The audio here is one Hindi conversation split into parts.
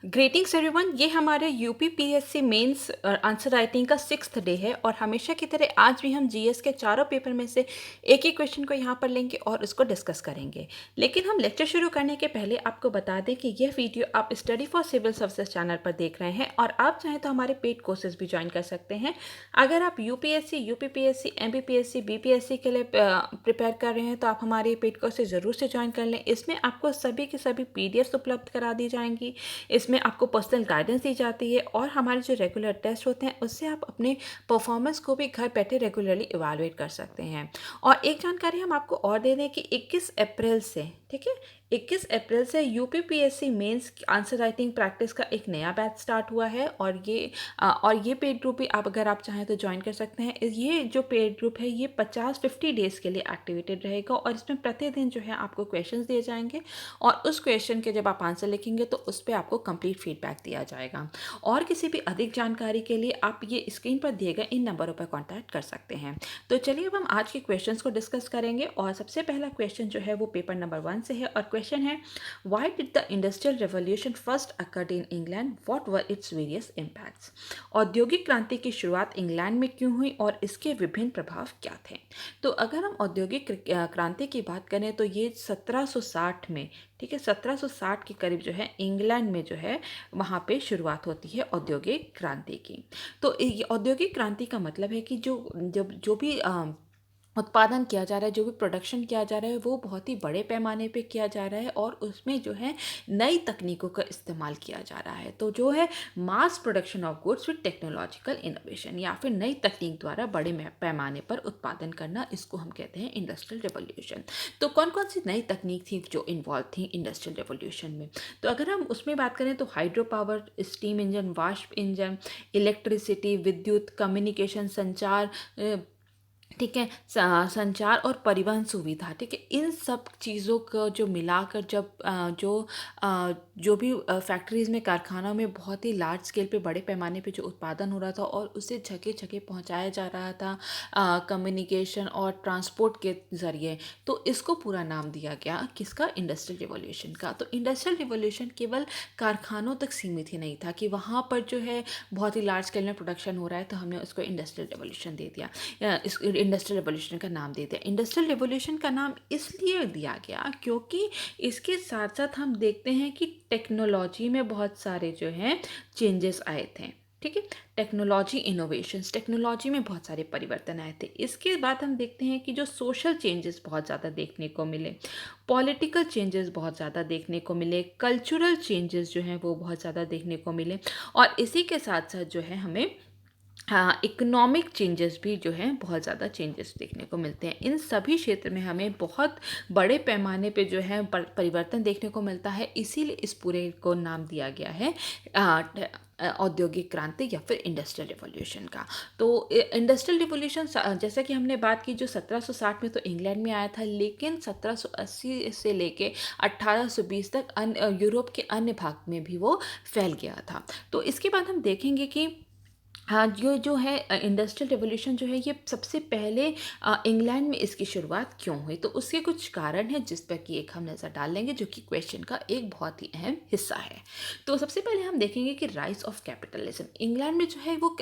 ग्रीटिंग्स एवरीवन, ये हमारे यूपीपीएससी मेंस आंसर राइटिंग का 6th डे है और हमेशा की तरह आज भी हम जीएस के चारों पेपर में से एक ही क्वेश्चन को यहाँ पर लेंगे और उसको डिस्कस करेंगे। लेकिन हम लेक्चर शुरू करने के पहले आपको बता दें कि यह वीडियो आप study for civil services channel पर देख रहे हैं और आप चाहें तो हमारे पेड कोर्सेज भी ज्वाइन कर सकते हैं। अगर आप यूपीएससी, यूपीपीएससी, एमपीपीएससी, बीपीएससी के लिए प्रिपेयर कर रहे हैं तो आप हमारे पेड कोर्सेज ज़रूर से ज्वाइन कर लें। इसमें आपको सभी के सभी पीडीएफ्स उपलब्ध करा दी जाएंगी। इसमें आपको पर्सनल गाइडेंस दी जाती है और हमारे जो रेगुलर टेस्ट होते हैं उससे आप अपने परफॉर्मेंस को भी घर बैठे रेगुलरली इवैल्यूएट कर सकते हैं। और एक जानकारी हम आपको और दे दें कि 21 अप्रैल से, ठीक है, 21 अप्रैल से UPPSC mains answer writing practice का एक नया बैच स्टार्ट हुआ है और ये पेड ग्रुप भी आप अगर आप चाहें तो ज्वाइन कर सकते हैं। ये जो पेड ग्रुप है ये 50 डेज़ के लिए एक्टिवेटेड रहेगा और इसमें प्रतिदिन जो है आपको क्वेश्चंस दिए जाएंगे और उस क्वेश्चन के जब आप आंसर लिखेंगे तो उस पर आपको कंप्लीट फीडबैक दिया जाएगा। और किसी भी अधिक जानकारी के लिए आप ये स्क्रीन पर दिए गए इन नंबरों पर कॉन्टैक्ट कर सकते हैं। तो चलिए अब हम आज के क्वेश्चंस को डिस्कस करेंगे और सबसे पहला क्वेश्चन जो है वो पेपर नंबर 1 से है और क्वेश्चन है, why did the industrial revolution first occurred in England, what were its various impacts. औद्योगिक क्रांति की शुरुआत इंग्लैंड में क्यों हुई और इसके विभिन्न प्रभाव क्या थे। तो अगर हम औद्योगिक क्रांति की बात करें तो ये 1760 में, ठीक है, 1760 के करीब जो है इंग्लैंड में जो है वहाँ पे शुरुआत होती है औद्योगिक क्रांति की। तो ये औद्योगिक क्रांति का मतलब है कि जो भी उत्पादन किया जा रहा है, जो भी प्रोडक्शन किया जा रहा है वो बहुत ही बड़े पैमाने पे किया जा रहा है और उसमें जो है नई तकनीकों का इस्तेमाल किया जा रहा है। तो जो है mass production of goods with technological innovation या फिर नई तकनीक द्वारा बड़े पैमाने पर उत्पादन करना, इसको हम कहते हैं इंडस्ट्रियल रेवोल्यूशन। तो कौन कौन सी नई तकनीक थी जो इन्वॉल्व थी इंडस्ट्रियल रेवोल्यूशन में। तो अगर हम उसमें बात करें तो हाइड्रो पावर, स्टीम इंजन, वाष्प इंजन, इलेक्ट्रिसिटी, विद्युत, कम्युनिकेशन, संचार, ठीक है, संचार और परिवहन सुविधा, ठीक है, इन सब चीज़ों को जो मिलाकर जब जो भी फैक्ट्रीज में, कारखानों में बहुत ही लार्ज स्केल पे बड़े पैमाने पे जो उत्पादन हो रहा था और उसे जगह जगह पहुंचाया जा रहा था कम्युनिकेशन और ट्रांसपोर्ट के ज़रिए, तो इसको पूरा नाम दिया गया किसका, इंडस्ट्रियल रिवॉल्यूशन का। तो इंडस्ट्रियल रिवॉल्यूशन केवल कारखानों तक सीमित ही नहीं था कि वहाँ पर जो है बहुत ही लार्ज स्केल में प्रोडक्शन हो रहा है तो हमने उसको इंडस्ट्रियल रिवॉल्यूशन दे दिया, इस इंडस्ट्रियल रेवोल्यूशन का नाम दे दिया। इंडस्ट्रियल रेवोल्यूशन का नाम इसलिए दिया गया क्योंकि इसके साथ साथ हम देखते हैं कि टेक्नोलॉजी में बहुत सारे जो हैं चेंजेस आए थे, ठीक है, टेक्नोलॉजी इनोवेशंस, टेक्नोलॉजी में बहुत सारे परिवर्तन आए थे। इसके बाद हम देखते हैं कि जो सोशल चेंजेस बहुत ज़्यादा देखने को मिले, पॉलिटिकल चेंजेस बहुत ज़्यादा देखने को मिले, कल्चरल चेंजेस जो हैं वो बहुत ज़्यादा देखने को मिले और इसी के साथ साथ जो है हमें हाँ, इकोनॉमिक चेंजेस भी जो हैं बहुत ज़्यादा चेंजेस देखने को मिलते हैं। इन सभी क्षेत्र में हमें बहुत बड़े पैमाने पे जो है परिवर्तन देखने को मिलता है, इसीलिए इस पूरे को नाम दिया गया है औद्योगिक क्रांति या फिर इंडस्ट्रियल रिवॉल्यूशन का। तो इंडस्ट्रियल रिवॉल्यूशन जैसा कि हमने बात की जो 1760 में तो इंग्लैंड में आया था, लेकिन 1780 से लेके 1820 तक यूरोप के अन्य भाग में भी वो फैल गया था। तो इसके बाद हम देखेंगे कि हाँ, जो है इंडस्ट्रियल रेवोल्यूशन जो है ये सबसे पहले इंग्लैंड में इसकी शुरुआत क्यों हुई, तो उसके कुछ कारण हैं जिस पर कि एक हम नज़र डाल लेंगे जो कि क्वेश्चन का एक बहुत ही अहम हिस्सा है। तो सबसे पहले हम देखेंगे कि राइज ऑफ कैपिटलिज्म, इंग्लैंड में जो है वो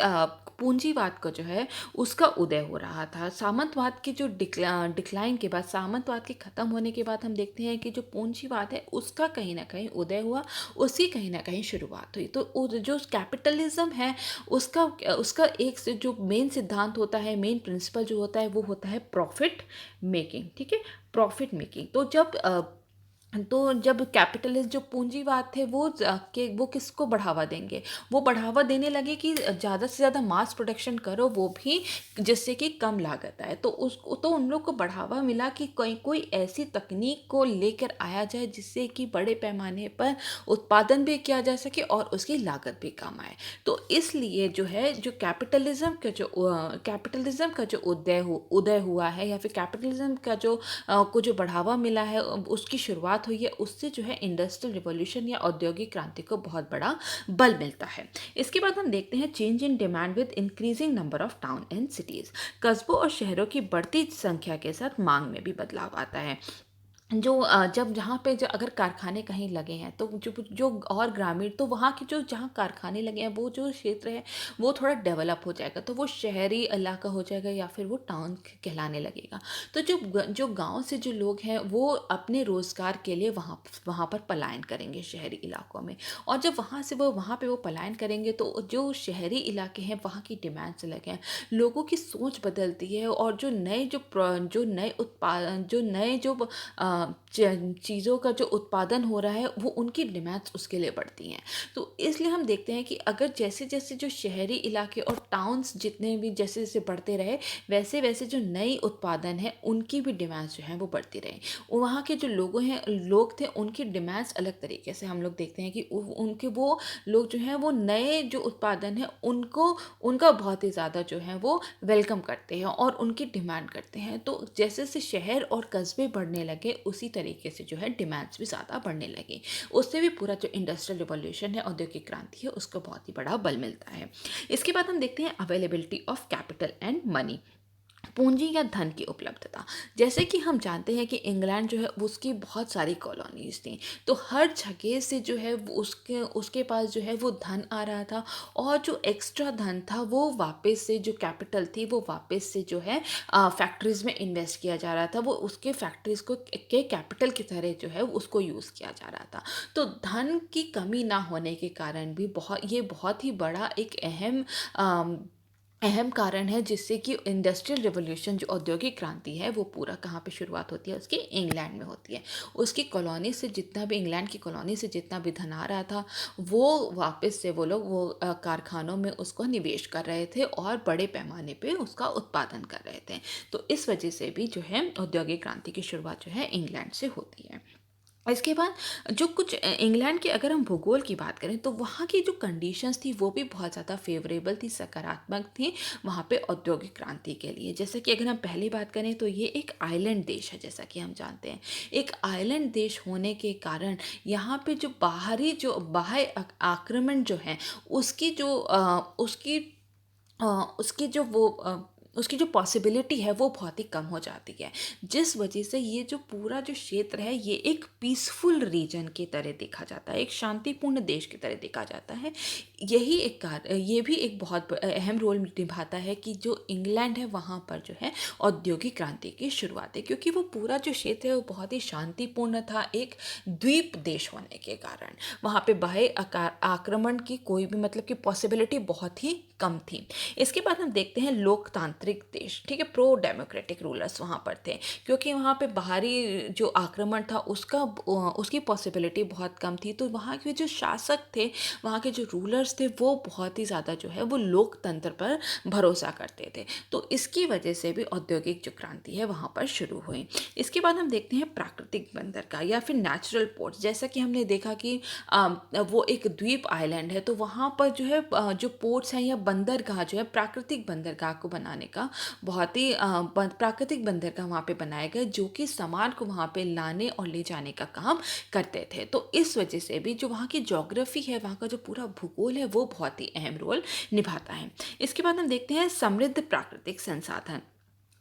पूंजीवाद का जो है उसका उदय हो रहा था। सामंतवाद की जो डिक्लाइन के बाद, सामंतवाद के ख़त्म होने के बाद हम देखते हैं कि जो पूंजीवाद है उसका कहीं ना कहीं उदय हुआ, उसकी कहीं ना कहीं शुरुआत हुई। तो जो कैपिटलिज्म है उसका उसका एक से जो मेन सिद्धांत होता है, मेन प्रिंसिपल जो होता है वो होता है प्रॉफिट मेकिंग, ठीक है, प्रॉफिट मेकिंग। तो जब कैपिटलिस्ट जो पूंजीवाद थे वो किसको बढ़ावा देंगे, वो बढ़ावा देने लगे कि ज़्यादा से ज़्यादा मास प्रोडक्शन करो, वो भी जिससे कि कम लागत आए। तो उन लोग को बढ़ावा मिला कि कोई ऐसी तकनीक को लेकर आया जाए जिससे कि बड़े पैमाने पर उत्पादन भी किया जा सके और उसकी लागत भी कम आए। तो इसलिए जो है जो कैपिटलिज्म का जो उदय हुआ है या फिर कैपिटलिज्म का जो बढ़ावा मिला है उसकी शुरुआत हुई है, उससे जो है इंडस्ट्रियल रिवॉल्यूशन या औद्योगिक क्रांति को बहुत बड़ा बल मिलता है। इसके बाद हम देखते हैं change in demand with increasing number of town and cities, कस्बों और शहरों की बढ़ती संख्या के साथ मांग में भी बदलाव आता है। जब जहाँ पे जो अगर कारखाने कहीं लगे हैं तो जो जो और ग्रामीण, तो वहाँ की जो जहाँ कारखाने लगे हैं वो जो क्षेत्र है वो थोड़ा डेवलप हो जाएगा, तो वो शहरी इलाका हो जाएगा या फिर वो टाउन कहलाने लगेगा। तो जो गांव से जो लोग हैं वो अपने रोजगार के लिए वहाँ वहाँ पर पलायन करेंगे शहरी इलाकों में। और जब वहाँ से वो वहाँ पे वो पलायन करेंगे तो जो शहरी इलाके हैं वहाँ की डिमांड्स अलग हैं, लोगों की सोच बदलती है, और जो नए जो नए उत्पादन जो नए जो चीज़ों का जो उत्पादन हो रहा है वो उनकी डिमांड्स उसके लिए बढ़ती हैं। तो इसलिए हम देखते हैं कि अगर जैसे जैसे जो शहरी इलाके और टाउन्स जितने भी जैसे जैसे बढ़ते रहे, वैसे वैसे जो नई उत्पादन है उनकी भी डिमांड्स जो हैं वो बढ़ती रही। वहाँ के जो लोग थे उनकी डिमांड्स अलग तरीके से हम लोग देखते हैं कि उनके वो लोग जो हैं वो नए जो उत्पादन है उनको उनका बहुत ही ज़्यादा जो है वो वेलकम करते हैं और उनकी डिमांड करते हैं। तो जैसे जैसे शहर और कस्बे बढ़ने लगे उसी तरीके से जो है डिमांड्स भी ज़्यादा बढ़ने लगी। उससे भी पूरा जो इंडस्ट्रियल रिवॉल्यूशन है, औद्योगिक क्रांति है, उसको बहुत ही बड़ा बल मिलता है। इसके बाद हम देखते हैं availability of capital and money, पूंजी या धन की उपलब्धता। जैसे कि हम जानते हैं कि इंग्लैंड जो है उसकी बहुत सारी कॉलोनीज थी, तो हर जगह से जो है वो उसके उसके पास जो है वो धन आ रहा था, और जो एक्स्ट्रा धन था वो वापस से जो कैपिटल थी वो वापस से जो है फैक्ट्रीज में इन्वेस्ट किया जा रहा था, वो उसके फैक्ट्रीज को के कैपिटल की तरह जो है उसको यूज़ किया जा रहा था। तो धन की कमी ना होने के कारण भी बहुत ही बड़ा एक अहम कारण है जिससे कि इंडस्ट्रियल रिवॉल्यूशन जो औद्योगिक क्रांति है वो पूरा कहाँ पे शुरुआत होती है, उसके इंग्लैंड में होती है। उसकी कॉलोनी से जितना भी इंग्लैंड की कॉलोनी से जितना भी धन आ रहा था वो वापस से वो लोग वो कारखानों में उसको निवेश कर रहे थे और बड़े पैमाने पे उसका उत्पादन कर रहे थे। तो इस वजह से भी जो है औद्योगिक क्रांति की शुरुआत जो है इंग्लैंड से होती है। इसके बाद जो कुछ इंग्लैंड के अगर हम भूगोल की बात करें तो वहाँ की जो कंडीशंस थी वो भी बहुत ज़्यादा फेवरेबल थी, सकारात्मक थी वहाँ पे औद्योगिक क्रांति के लिए। जैसे कि अगर हम पहली बात करें तो ये एक आइलैंड देश है, जैसा कि हम जानते हैं। एक आइलैंड देश होने के कारण यहाँ पे जो बाह्य आक्रमण जो है उसकी जो अ, उसकी जो वो अ, उसकी जो पॉसिबिलिटी है वो बहुत ही कम हो जाती है, जिस वजह से ये जो पूरा जो क्षेत्र है ये एक पीसफुल रीजन की तरह देखा जाता है, एक शांतिपूर्ण देश की तरह देखा जाता है। यही एक कार्य, ये भी एक बहुत अहम रोल निभाता है कि जो इंग्लैंड है वहाँ पर जो है औद्योगिक क्रांति की शुरुआत है, क्योंकि वो पूरा जो क्षेत्र है वो बहुत ही शांतिपूर्ण था, एक द्वीप देश होने के कारण वहाँ पे आक्रमण की कोई भी मतलब की पॉसिबिलिटी बहुत ही कम थी। इसके बाद हम देखते हैं लोकतांत्रिक देश, ठीक है, प्रो डेमोक्रेटिक रूलर्स वहाँ पर थे, क्योंकि वहाँ पे बाहरी जो आक्रमण था उसकी पॉसिबिलिटी बहुत कम थी। तो वहाँ के जो शासक थे, वहाँ के जो रूलर्स थे वो बहुत ही ज़्यादा जो है वो लोकतंत्र पर भरोसा करते थे। तो इसकी वजह से भी औद्योगिक जो क्रांति है वहाँ पर शुरू हुई। इसके बाद हम देखते हैं प्राकृतिक बंदरगाह या फिर नेचुरल पोर्ट। जैसा कि हमने देखा कि वो एक द्वीप आइलैंड है, तो वहाँ पर जो है जो पोर्ट्स हैं या बंदरगाह जो है, प्राकृतिक बंदरगाह को बनाने का बहुत ही प्राकृतिक बंदरगाह वहाँ पे बनाए गए जो कि सामान को वहाँ पे लाने और ले जाने का काम करते थे। तो इस वजह से भी जो वहाँ की ज्योग्राफी है, वहाँ का जो पूरा भूगोल है वो बहुत ही अहम रोल निभाता है। इसके बाद हम देखते हैं समृद्ध प्राकृतिक संसाधन।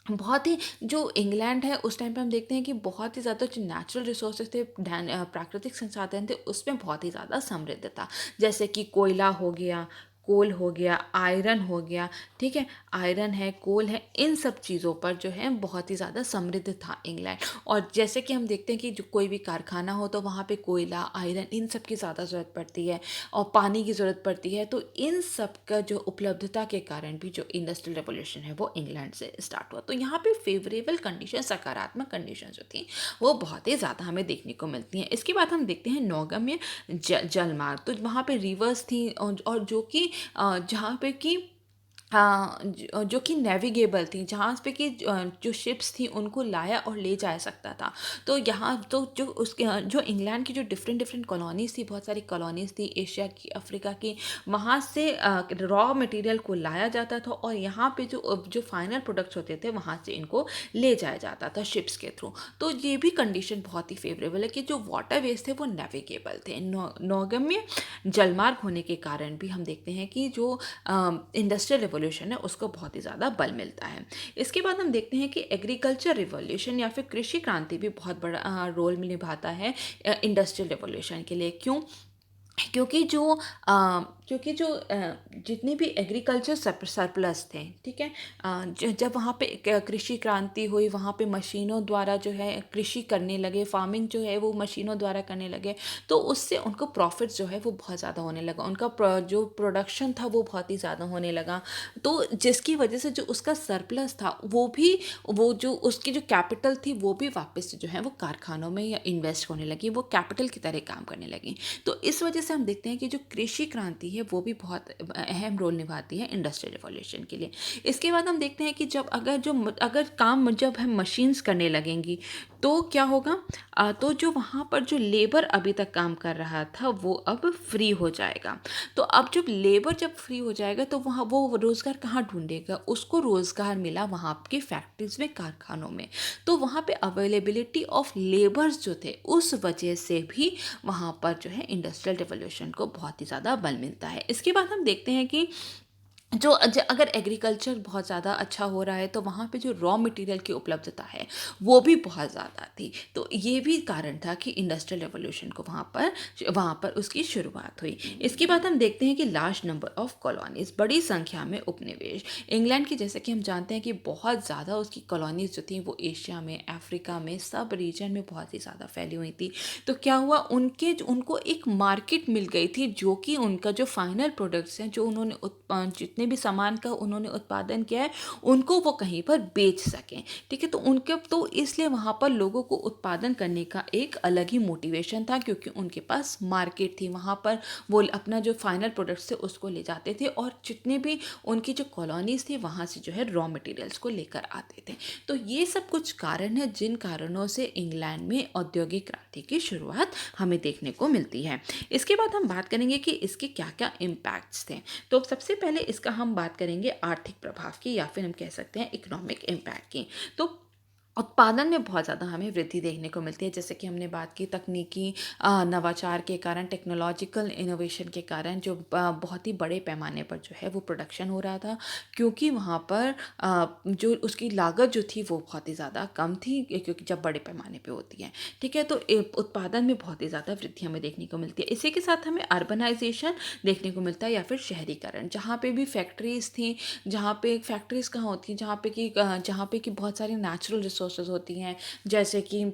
बहुत ही जो इंग्लैंड है उस टाइम पे हम देखते हैं कि बहुत ही ज़्यादा जो नेचुरल रिसोर्सेज थे, प्राकृतिक संसाधन थे, उसमें बहुत ही ज़्यादा समृद्ध था। जैसे कि कोयला हो गया, कोल हो गया, आयरन हो गया, ठीक है, आयरन है, कोल है, इन सब चीज़ों पर जो है बहुत ही ज़्यादा समृद्ध था इंग्लैंड। और जैसे कि हम देखते हैं कि जो कोई भी कारखाना हो तो वहाँ पे कोयला, आयरन, इन सब की ज़्यादा ज़रूरत पड़ती है और पानी की ज़रूरत पड़ती है। तो इन सब का जो उपलब्धता के कारण भी जो इंडस्ट्रियल रेवोल्यूशन है वो इंग्लैंड से स्टार्ट हुआ। तो यहाँ पे फेवरेबल कंडीशन, सकारात्मक कंडीशन जो थी वो बहुत ही ज़्यादा हमें देखने को मिलती हैं। इसके बाद हम देखते हैं नौगम्य जलमार्ग। तो वहाँ पे रिवर्स थी और जो कि जहाँ पे कि जो कि नेविगेबल थी, जहाँ पे कि जो शिप्स थी उनको लाया और ले जा सकता था। तो यहाँ तो जो उसके जो इंग्लैंड की जो डिफरेंट डिफरेंट कॉलोनीज थी, बहुत सारी कॉलोनीज थी एशिया की, अफ्रीका की, वहाँ से रॉ मटेरियल को लाया जाता था और यहाँ पे जो फाइनल प्रोडक्ट्स होते थे वहाँ से इनको ले जाया जाता था शिप्स के थ्रू। तो ये भी कंडीशन बहुत ही फेवरेबल है कि जो वाटरवेज थे वो नेविगेबल थे। नौगम्य जलमार्ग होने के कारण भी हम देखते हैं कि जो इंडस्ट्रियल रिवॉल्यूशन है उसको बहुत ही ज़्यादा बल मिलता है। इसके बाद हम देखते हैं कि एग्रीकल्चर रिवॉल्यूशन या फिर कृषि क्रांति भी बहुत बड़ा रोल निभाता है इंडस्ट्रियल रिवॉल्यूशन के लिए। क्यों? क्योंकि जो जितने भी एग्रीकल्चर सरप्लस थे, ठीक है, जब वहाँ पे कृषि क्रांति हुई, वहाँ पे मशीनों द्वारा जो है कृषि करने लगे, फार्मिंग जो है वो मशीनों द्वारा करने लगे, तो उससे उनको प्रॉफिट जो है वो बहुत ज़्यादा होने लगा, उनका जो प्रोडक्शन था वो बहुत ही ज़्यादा होने लगा। तो जिसकी वजह से जो उसका सरप्लस था वो जो उसकी जो कैपिटल थी वो भी वापस से जो है वो कारखानों में या इन्वेस्ट होने लगी, वो कैपिटल की तरह काम करने लगी। तो इस वजह से हम देखते हैं कि जो कृषि क्रांति है वो भी बहुत अहम रोल निभाती है इंडस्ट्रियल रिवॉल्यूशन के लिए। इसके बाद हम देखते हैं कि अगर काम जब हम मशीन्स करने लगेंगी तो क्या होगा? तो जो वहाँ पर जो लेबर अभी तक काम कर रहा था वो अब फ्री हो जाएगा। तो अब जब लेबर जब फ्री हो जाएगा तो वहाँ वो रोज़गार कहाँ ढूंढेगा? उसको रोज़गार मिला वहाँ की फैक्ट्रीज में, कारखानों में। तो वहाँ पे अवेलेबिलिटी ऑफ लेबर्स जो थे उस वजह से भी वहाँ पर जो है इंडस्ट्रियल रिवॉल्यूशन को बहुत ही ज़्यादा बल मिलता है। इसके बाद हम देखते हैं कि अगर एग्रीकल्चर बहुत ज़्यादा अच्छा हो रहा है तो वहाँ पे जो रॉ मटेरियल की उपलब्धता है वो भी बहुत ज़्यादा थी। तो ये भी कारण था कि इंडस्ट्रियल रेवोल्यूशन को वहाँ पर उसकी शुरुआत हुई। इसके बाद हम देखते हैं कि लार्ज नंबर ऑफ कॉलोनीज, बड़ी संख्या में उपनिवेश। इंग्लैंड की, जैसे कि हम जानते हैं कि बहुत ज़्यादा उसकी कॉलोनीज जो थी वो एशिया में, अफ्रीका में, सब रीजन में बहुत ही ज़्यादा फैली हुई थी। तो क्या हुआ, उनको एक मार्केट मिल गई थी जो कि उनका जो फाइनल प्रोडक्ट्स हैं, जो उन्होंने जितने भी सामान का उन्होंने उत्पादन किया है उनको वो कहीं पर बेच सकें। ठीक है, तो इसलिए वहाँ पर लोगों को उत्पादन करने का एक अलग ही मोटिवेशन था, क्योंकि उनके पास मार्केट थी। वहाँ पर वो अपना जो फाइनल प्रोडक्ट्स थे उसको ले जाते थे, और जितने भी उनकी जो कॉलोनीज थी वहाँ से जो है रॉ मटेरियल्स को लेकर आते थे। तो ये सब कुछ कारण है जिन कारणों से इंग्लैंड में औद्योगिक क्रांति की शुरुआत हमें देखने को मिलती है। इसके बाद हम बात करेंगे कि इसके क्या क्या इम्पैक्ट्स थे। तो सबसे पहले इसका हम बात करेंगे आर्थिक प्रभाव की, या फिर हम कह सकते हैं इकोनॉमिक इम्पैक्ट की। तो उत्पादन में बहुत ज़्यादा हमें वृद्धि देखने को मिलती है, जैसे कि हमने बात की तकनीकी नवाचार के कारण, टेक्नोलॉजिकल इनोवेशन के कारण जो बहुत ही बड़े पैमाने पर जो है वो प्रोडक्शन हो रहा था, क्योंकि वहाँ पर जो उसकी लागत जो थी वो बहुत ही ज़्यादा कम थी, क्योंकि जब बड़े पैमाने पे होती है। ठीक है, तो उत्पादन में बहुत ही ज़्यादा वृद्धि हमें देखने को मिलती है। इसी के साथ हमें अर्बनाइजेशन देखने को मिलता है, या फिर शहरीकरण। जहाँ पे भी फैक्ट्रीज थी, जहाँ पे फैक्ट्रीज कहाँ होती हैं, जहाँ पे कि बहुत सारी नेचुरल रिसोर्सेज होती हैं, जैसे कि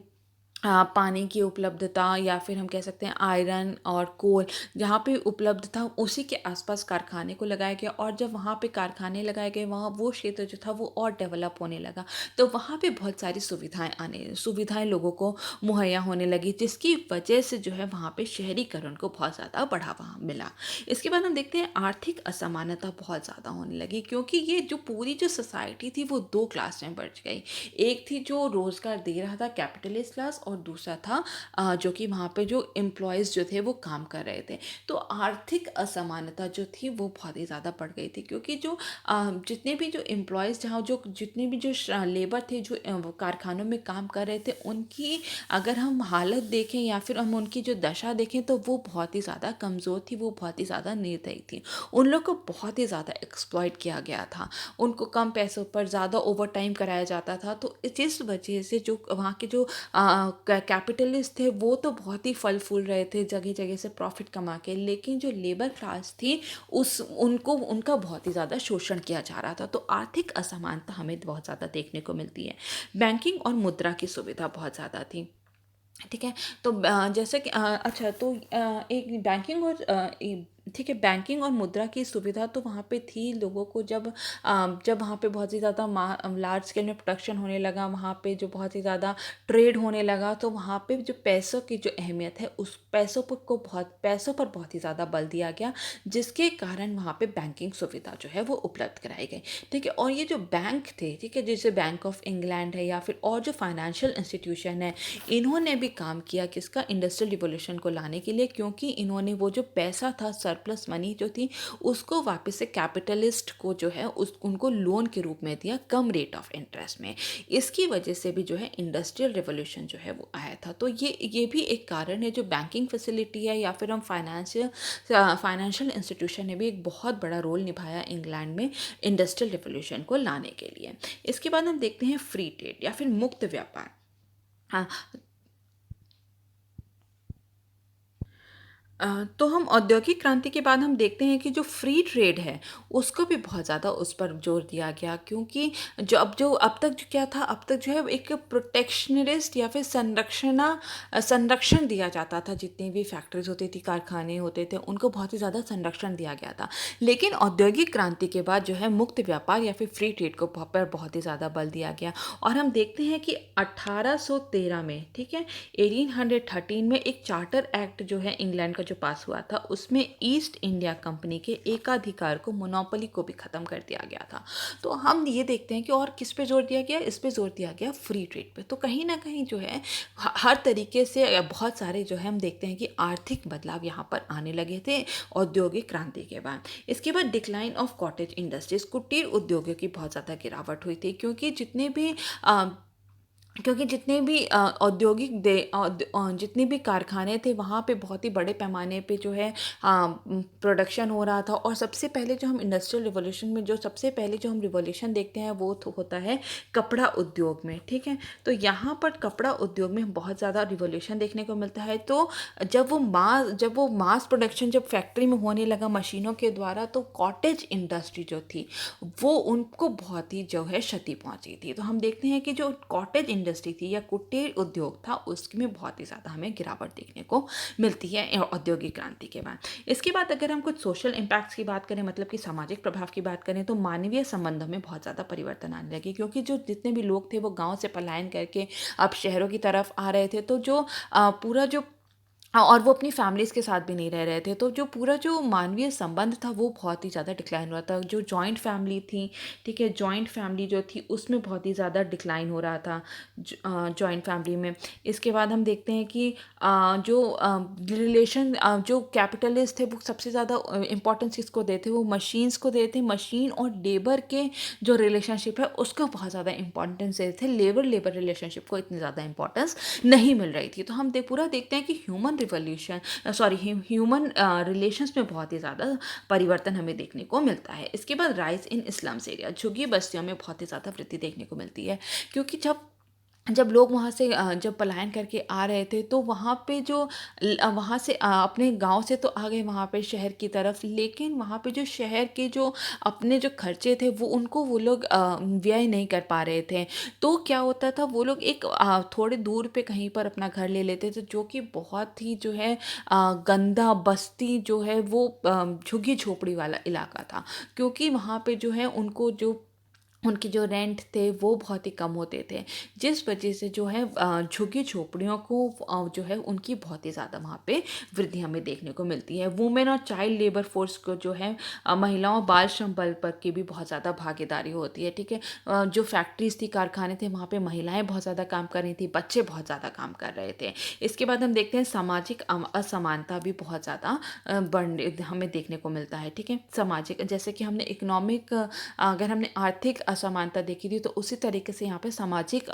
पानी की उपलब्धता, या फिर हम कह सकते हैं आयरन और कोल, जहाँ पे उपलब्ध था उसी के आसपास कारखाने को लगाया गया, और जब वहाँ पे कारखाने लगाए गए वहाँ वो क्षेत्र जो था वो और डेवलप होने लगा। तो वहाँ पे बहुत सारी सुविधाएं लोगों को मुहैया होने लगी, जिसकी वजह से जो है वहाँ पे शहरीकरण को बहुत ज़्यादा बढ़ावा मिला। इसके बाद हम देखते हैं आर्थिक असमानता बहुत ज़्यादा होने लगी, क्योंकि ये जो पूरी जो सोसाइटी थी वो दो क्लास में बढ़ गई। एक थी जो रोज़गार दे रहा था, कैपिटलिस्ट क्लास, और दूसरा था जो कि वहाँ पे जो एम्प्लॉयज़ जो थे वो काम कर रहे थे। तो आर्थिक असमानता जो थी वो बहुत ही ज़्यादा बढ़ गई थी, क्योंकि जो जितने भी जो एम्प्लॉयज़, जहाँ जो जितने भी जो लेबर थे जो कारखानों में काम कर रहे थे, उनकी अगर हम हालत देखें या फिर हम उनकी जो दशा देखें तो वो बहुत ही ज़्यादा कमज़ोर थी, वो बहुत ही ज़्यादा निर्दयी थी। उन लोग को बहुत ही ज़्यादा एक्सप्लॉइट किया गया था, उनको कम पैसों पर ज़्यादा ओवर टाइम कराया जाता था। तो जिस वजह से जो वहाँ के जो कैपिटलिस्ट थे वो तो बहुत ही फल फूल रहे थे जगह जगह से प्रॉफिट कमा के, लेकिन जो लेबर क्लास थी उनका बहुत ही ज़्यादा शोषण किया जा रहा था। तो आर्थिक असमानता हमें बहुत ज़्यादा देखने को मिलती है। बैंकिंग और मुद्रा की सुविधा बहुत ज़्यादा थी। ठीक है, तो जैसे कि अच्छा, तो एक बैंकिंग और ठीक है, बैंकिंग और मुद्रा की सुविधा तो वहाँ पे थी लोगों को। जब वहाँ पे बहुत ही ज़्यादा लार्ज स्केल में प्रोडक्शन होने लगा, वहाँ पे जो बहुत ही ज़्यादा ट्रेड होने लगा, तो वहाँ पे जो पैसों की जो अहमियत है उस पैसों पर बहुत ही ज़्यादा बल दिया गया, जिसके कारण वहाँ पे बैंकिंग सुविधा जो है वो उपलब्ध कराई गई। ठीक है, और ये जो बैंक थे, ठीक है, जैसे बैंक ऑफ इंग्लैंड है या फिर और जो फाइनेंशियल इंस्टीट्यूशन है, इन्होंने भी काम किया किसका, इंडस्ट्रियल रिवॉल्यूशन को लाने के लिए, क्योंकि इन्होंने वो जो पैसा था सरप्लस मनी जो थी उसको वापस से कैपिटलिस्ट को जो है उस उनको लोन के रूप में दिया कम रेट ऑफ इंटरेस्ट में। इसकी वजह से भी जो है इंडस्ट्रियल रिवॉल्यूशन जो है वो आया था। तो ये भी एक कारण है, जो बैंकिंग फैसिलिटी है या फिर हम फाइनेंशियल इंस्टीट्यूशन ने भी एक बहुत बड़ा रोल निभाया इंग्लैंड में इंडस्ट्रियल रिवॉल्यूशन को लाने के लिए। इसके बाद हम देखते हैं फ्री ट्रेड या फिर मुक्त व्यापार। हाँ, तो हम औद्योगिक क्रांति के बाद हम देखते हैं कि जो फ्री ट्रेड है उसको भी बहुत ज़्यादा उस पर जोर दिया गया, क्योंकि जो अब तक जो क्या था, अब तक जो है एक प्रोटेक्शनरिस्ट या फिर संरक्षण दिया जाता था। जितनी भी फैक्ट्रीज होती थी, कारखाने होते थे, उनको बहुत ही ज़्यादा संरक्षण दिया गया था। लेकिन औद्योगिक क्रांति के बाद जो है मुक्त व्यापार या फिर फ्री ट्रेड को पर बहुत ही ज़्यादा बल दिया गया। और हम देखते हैं कि 1813 में, ठीक है, 1813 में एक चार्टर एक्ट जो है इंग्लैंड का जो पास हुआ था, उसमें ईस्ट इंडिया कंपनी के एकाधिकार को, मोनोपोली को भी ख़त्म कर दिया गया था। तो हम ये देखते हैं कि और किस पे जोर दिया गया, इस पे जोर दिया गया फ्री ट्रेड पे। तो कहीं ना कहीं जो है हर तरीके से बहुत सारे जो है हम देखते हैं कि आर्थिक बदलाव यहाँ पर आने लगे थे औद्योगिक क्रांति के बाद। इसके बाद डिक्लाइन ऑफ कॉटेज इंडस्ट्रीज, कुटीर उद्योगों की बहुत ज़्यादा गिरावट हुई थी, क्योंकि जितने भी जितने भी कारखाने थे वहाँ पे बहुत ही बड़े पैमाने पे जो है प्रोडक्शन हो रहा था। और सबसे पहले जो हम इंडस्ट्रियल रिवॉल्यूशन में जो सबसे पहले जो हम रिवॉल्यूशन देखते हैं वो होता है कपड़ा उद्योग में, ठीक है। तो यहाँ पर कपड़ा उद्योग में बहुत ज़्यादा रिवॉल्यूशन देखने को मिलता है। तो जब वो मास प्रोडक्शन जब फैक्ट्री में होने लगा मशीनों के द्वारा, तो कॉटेज इंडस्ट्री जो थी वो उनको बहुत ही जो है क्षति पहुंची थी। तो हम देखते हैं कि जो कॉटेज इंडस्ट्री थी या कुटीर उद्योग था, उसमें बहुत ही ज़्यादा हमें गिरावट देखने को मिलती है औद्योगिक क्रांति के बाद। इसके बाद अगर हम कुछ सोशल इम्पैक्ट्स की बात करें, मतलब कि सामाजिक प्रभाव की बात करें, तो मानवीय संबंधों में बहुत ज़्यादा परिवर्तन आने लगे, क्योंकि जो जितने भी लोग थे वो गाँव से पलायन करके अब शहरों की तरफ आ रहे थे। तो जो पूरा जो और वो अपनी फैमिलीज़ के साथ भी नहीं रह रहे थे। तो जो पूरा जो मानवीय संबंध था वो बहुत ही ज़्यादा डिक्लाइन हो रहा था। जो जॉइंट फैमिली थी, ठीक है, जॉइंट फैमिली जो थी उसमें बहुत ही ज़्यादा डिक्लाइन हो रहा था जॉइंट फैमिली में। इसके बाद हम देखते हैं कि जो कैपिटलिस्ट थे वो सबसे ज़्यादा इम्पोर्टेंस किसको देते, वो मशीन्स को देते। मशीन और लेबर के जो रिलेशनशिप है उसको बहुत ज़्यादा इंपॉर्टेंस देते थे। लेबर रिलेशनशिप को इतनी ज़्यादा इंपॉर्टेंस नहीं मिल रही थी। तो हम पूरा देखते हैं कि ह्यूमन रिलेशंस में बहुत ही ज़्यादा परिवर्तन हमें देखने को मिलता है। इसके बाद राइज इन स्लम्स एरिया, झुग्गी बस्तियों में बहुत ही ज़्यादा वृद्धि देखने को मिलती है, क्योंकि जब जब लोग वहाँ से जब पलायन करके आ रहे थे, तो वहाँ पे जो वहाँ से अपने गांव से तो आ गए वहाँ पे शहर की तरफ, लेकिन वहाँ पे जो शहर के जो अपने जो खर्चे थे वो लोग व्यय नहीं कर पा रहे थे। तो क्या होता था, वो लोग एक थोड़े दूर पे कहीं पर अपना घर ले लेते थे, जो कि बहुत ही जो है गंदा बस्ती जो है वो झुग्गी झोपड़ी वाला इलाका था, क्योंकि वहाँ पे जो है उनके जो रेंट थे वो बहुत ही कम होते थे, जिस वजह से जो है झुग्गी झोपड़ियों को जो है उनकी बहुत ही ज़्यादा वहाँ पे वृद्धि हमें देखने को मिलती है। वुमेन और चाइल्ड लेबर फोर्स को जो है महिलाओं बाल श्रम बल पर की भी बहुत ज़्यादा भागीदारी होती है, ठीक है। जो फैक्ट्रीज थी, कारखाने थे, वहाँ पे महिलाएं बहुत ज़्यादा काम कर रही थी, बच्चे बहुत ज़्यादा काम कर रहे थे। इसके बाद हम देखते हैं सामाजिक असमानता भी बहुत ज़्यादा बढ़ हमें देखने को मिलता है, ठीक है। सामाजिक, जैसे कि हमने इकोनॉमिक, अगर हमने आर्थिक असमानता देखी थी, तो उसी तरीके से यहाँ पे सामाजिक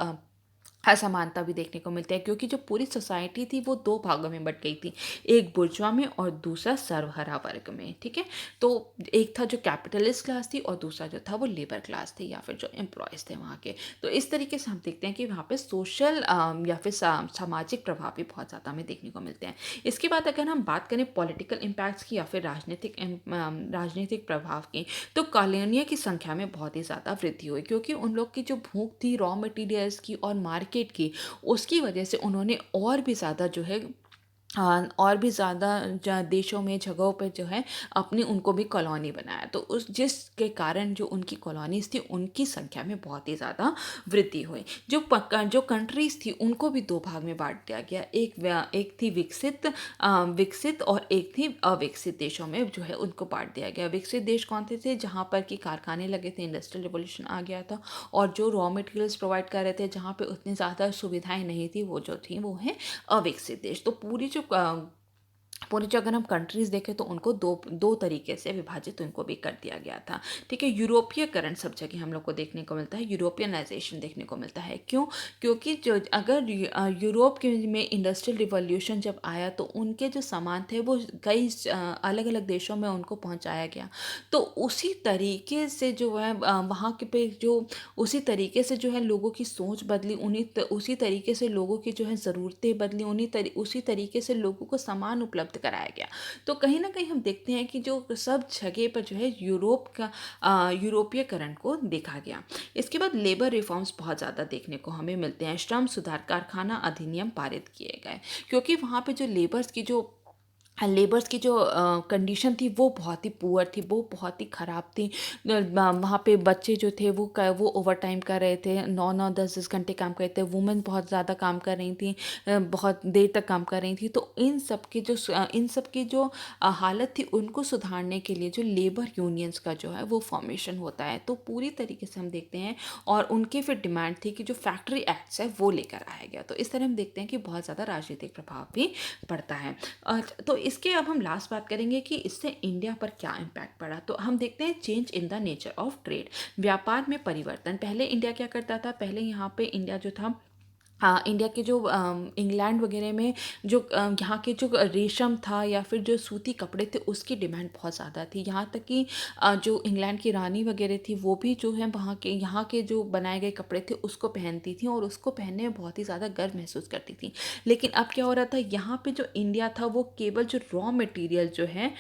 असमानता भी देखने को मिलती है, क्योंकि जो पूरी सोसाइटी थी वो दो भागों में बट गई थी, एक बुर्जुआ में और दूसरा सर्वहारा वर्ग में, ठीक है। तो एक था जो कैपिटलिस्ट क्लास थी और दूसरा जो था वो लेबर क्लास थी या फिर जो एम्प्लॉयज़ थे वहाँ के। तो इस तरीके से हम देखते हैं कि वहाँ पे सोशल या फिर सामाजिक प्रभाव भी बहुत ज़्यादा हमें देखने को मिलते हैं। इसके बाद अगर हम बात करें पॉलिटिकल इम्पैक्ट्स की या फिर राजनीतिक प्रभाव की, तो कॉलोनियों की संख्या में बहुत ही ज़्यादा वृद्धि हुई, क्योंकि उन लोग की जो भूख थी रॉ मटेरियल्स की और मार्केट की, उसकी वजह से उन्होंने और भी ज़्यादा जो है और भी ज़्यादा देशों में जगहों पर जो है अपनी उनको भी कॉलोनी बनाया। तो उस जिसके कारण जो उनकी कॉलोनीज थी उनकी संख्या में बहुत ही ज़्यादा वृद्धि हुई। जो कंट्रीज़ थी उनको भी दो भाग में बांट दिया गया, एक थी विकसित और एक थी अविकसित देशों में जो है उनको बांट दिया गया। विकसित देश कौन थे जहाँ पर कि कारखाने लगे थे, इंडस्ट्रियल रिवॉल्यूशन आ गया था, और जो रॉ मटेरियल्स प्रोवाइड कर रहे थे जहाँ पे उतनी ज़्यादा सुविधाएं नहीं थी, वो जो थी वो है अविकसित देश। तो पूरे जो अगर हम कंट्रीज़ देखें तो उनको दो दो तरीके से विभाजित उनको भी कर दिया गया था। ठीक है, यूरोपीयकरण सब जगह हम लोग को देखने को मिलता है, यूरोपियनाइजेशन देखने को मिलता है। क्यों? क्योंकि जो अगर यूरोप के में इंडस्ट्रियल रिवॉल्यूशन जब आया तो उनके जो सामान थे वो कई अलग अलग देशों में उनको पहुंचाया गया। तो उसी तरीके से जो है वहाँ के पे जो उसी तरीके से जो है लोगों की सोच बदली, उसी तरीके से लोगों की जो है ज़रूरतें बदली, उसी तरीके से लोगों को सामान उपलब्ध कराया गया। तो कहीं ना कहीं हम देखते हैं कि जो सब जगह पर जो है यूरोपीयकरण को देखा गया। इसके बाद लेबर रिफॉर्म्स बहुत ज़्यादा देखने को हमें मिलते हैं। श्रम सुधार कारखाना अधिनियम पारित किए गए, क्योंकि वहाँ पे जो लेबर्स की जो कंडीशन थी वो बहुत ही पुअर थी, वो बहुत ही ख़राब थी। वहाँ पे बच्चे जो थे वो ओवर टाइम कर रहे थे, 9-9 10-10 घंटे काम कर रहे थे। वुमेन बहुत ज़्यादा काम कर रही थी, बहुत देर तक काम कर रही थी। तो इन सब की जो हालत थी उनको सुधारने के लिए जो लेबर यूनियंस का जो है वो फॉर्मेशन होता है। तो पूरी तरीके से हम देखते हैं, और उनकी फिर डिमांड थी कि जो फैक्ट्री एक्ट्स है वो लेकर आया गया। तो इस तरह हम देखते हैं कि बहुत ज़्यादा राजनीतिक प्रभाव भी पड़ता है। तो इसके अब हम लास्ट बात करेंगे कि इससे इंडिया पर क्या इम्पैक्ट पड़ा। तो हम देखते हैं change in the nature of trade, व्यापार में परिवर्तन। पहले इंडिया क्या करता था, पहले यहाँ पे इंडिया जो था, इंडिया के जो इंग्लैंड वगैरह में जो यहाँ के जो रेशम था या फिर जो सूती कपड़े थे उसकी डिमांड बहुत ज़्यादा थी। यहाँ तक कि जो इंग्लैंड की रानी वगैरह थी वो भी जो है वहाँ के यहाँ के जो बनाए गए कपड़े थे उसको पहनती थी, और उसको पहनने में बहुत ही ज़्यादा गर्व महसूस करती थी। लेकिन अब क्या हो रहा था, यहाँ पे जो इंडिया था वो केवल जो रॉ मटेरियल जो है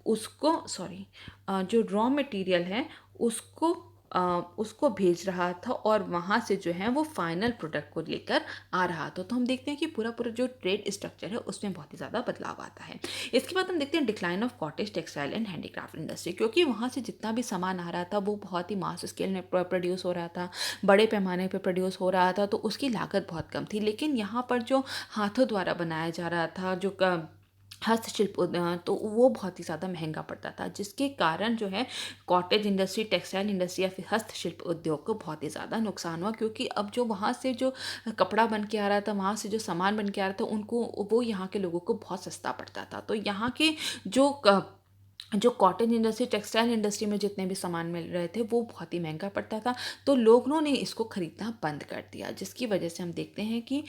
उसको सॉरी जो रॉ मटेरियल है उसको उसको भेज रहा था, और वहाँ से जो है वो फाइनल प्रोडक्ट को लेकर आ रहा था। तो हम देखते हैं कि पूरा पूरा जो ट्रेड स्ट्रक्चर है उसमें बहुत ही ज़्यादा बदलाव आता है। इसके बाद हम देखते हैं decline of cottage textile and handicraft industry, क्योंकि वहाँ से जितना भी सामान आ रहा था वो बहुत ही मास स्केल में प्रोड्यूस हो रहा था, बड़े पैमाने पर प्रोड्यूस हो रहा था, तो उसकी लागत बहुत कम थी। लेकिन यहाँ पर जो हाथों द्वारा बनाया जा रहा था, जो हस्तशिल्प तो वो बहुत ही ज़्यादा महंगा पड़ता था, जिसके कारण जो है कॉटेज इंडस्ट्री, टेक्सटाइल इंडस्ट्री या फिर हस्तशिल्प उद्योग को बहुत ही ज़्यादा नुकसान हुआ। क्योंकि अब जो वहाँ से जो कपड़ा बन के आ रहा था, वहाँ से जो सामान बन के आ रहा था, उनको वो यहाँ के लोगों को बहुत सस्ता पड़ता था। तो यहाँ के जो जो कॉटन इंडस्ट्री, टेक्सटाइल इंडस्ट्री में जितने भी सामान मिल रहे थे वो बहुत ही महंगा पड़ता था। तो लोगों ने इसको खरीदना बंद कर दिया, जिसकी वजह से हम देखते हैं कि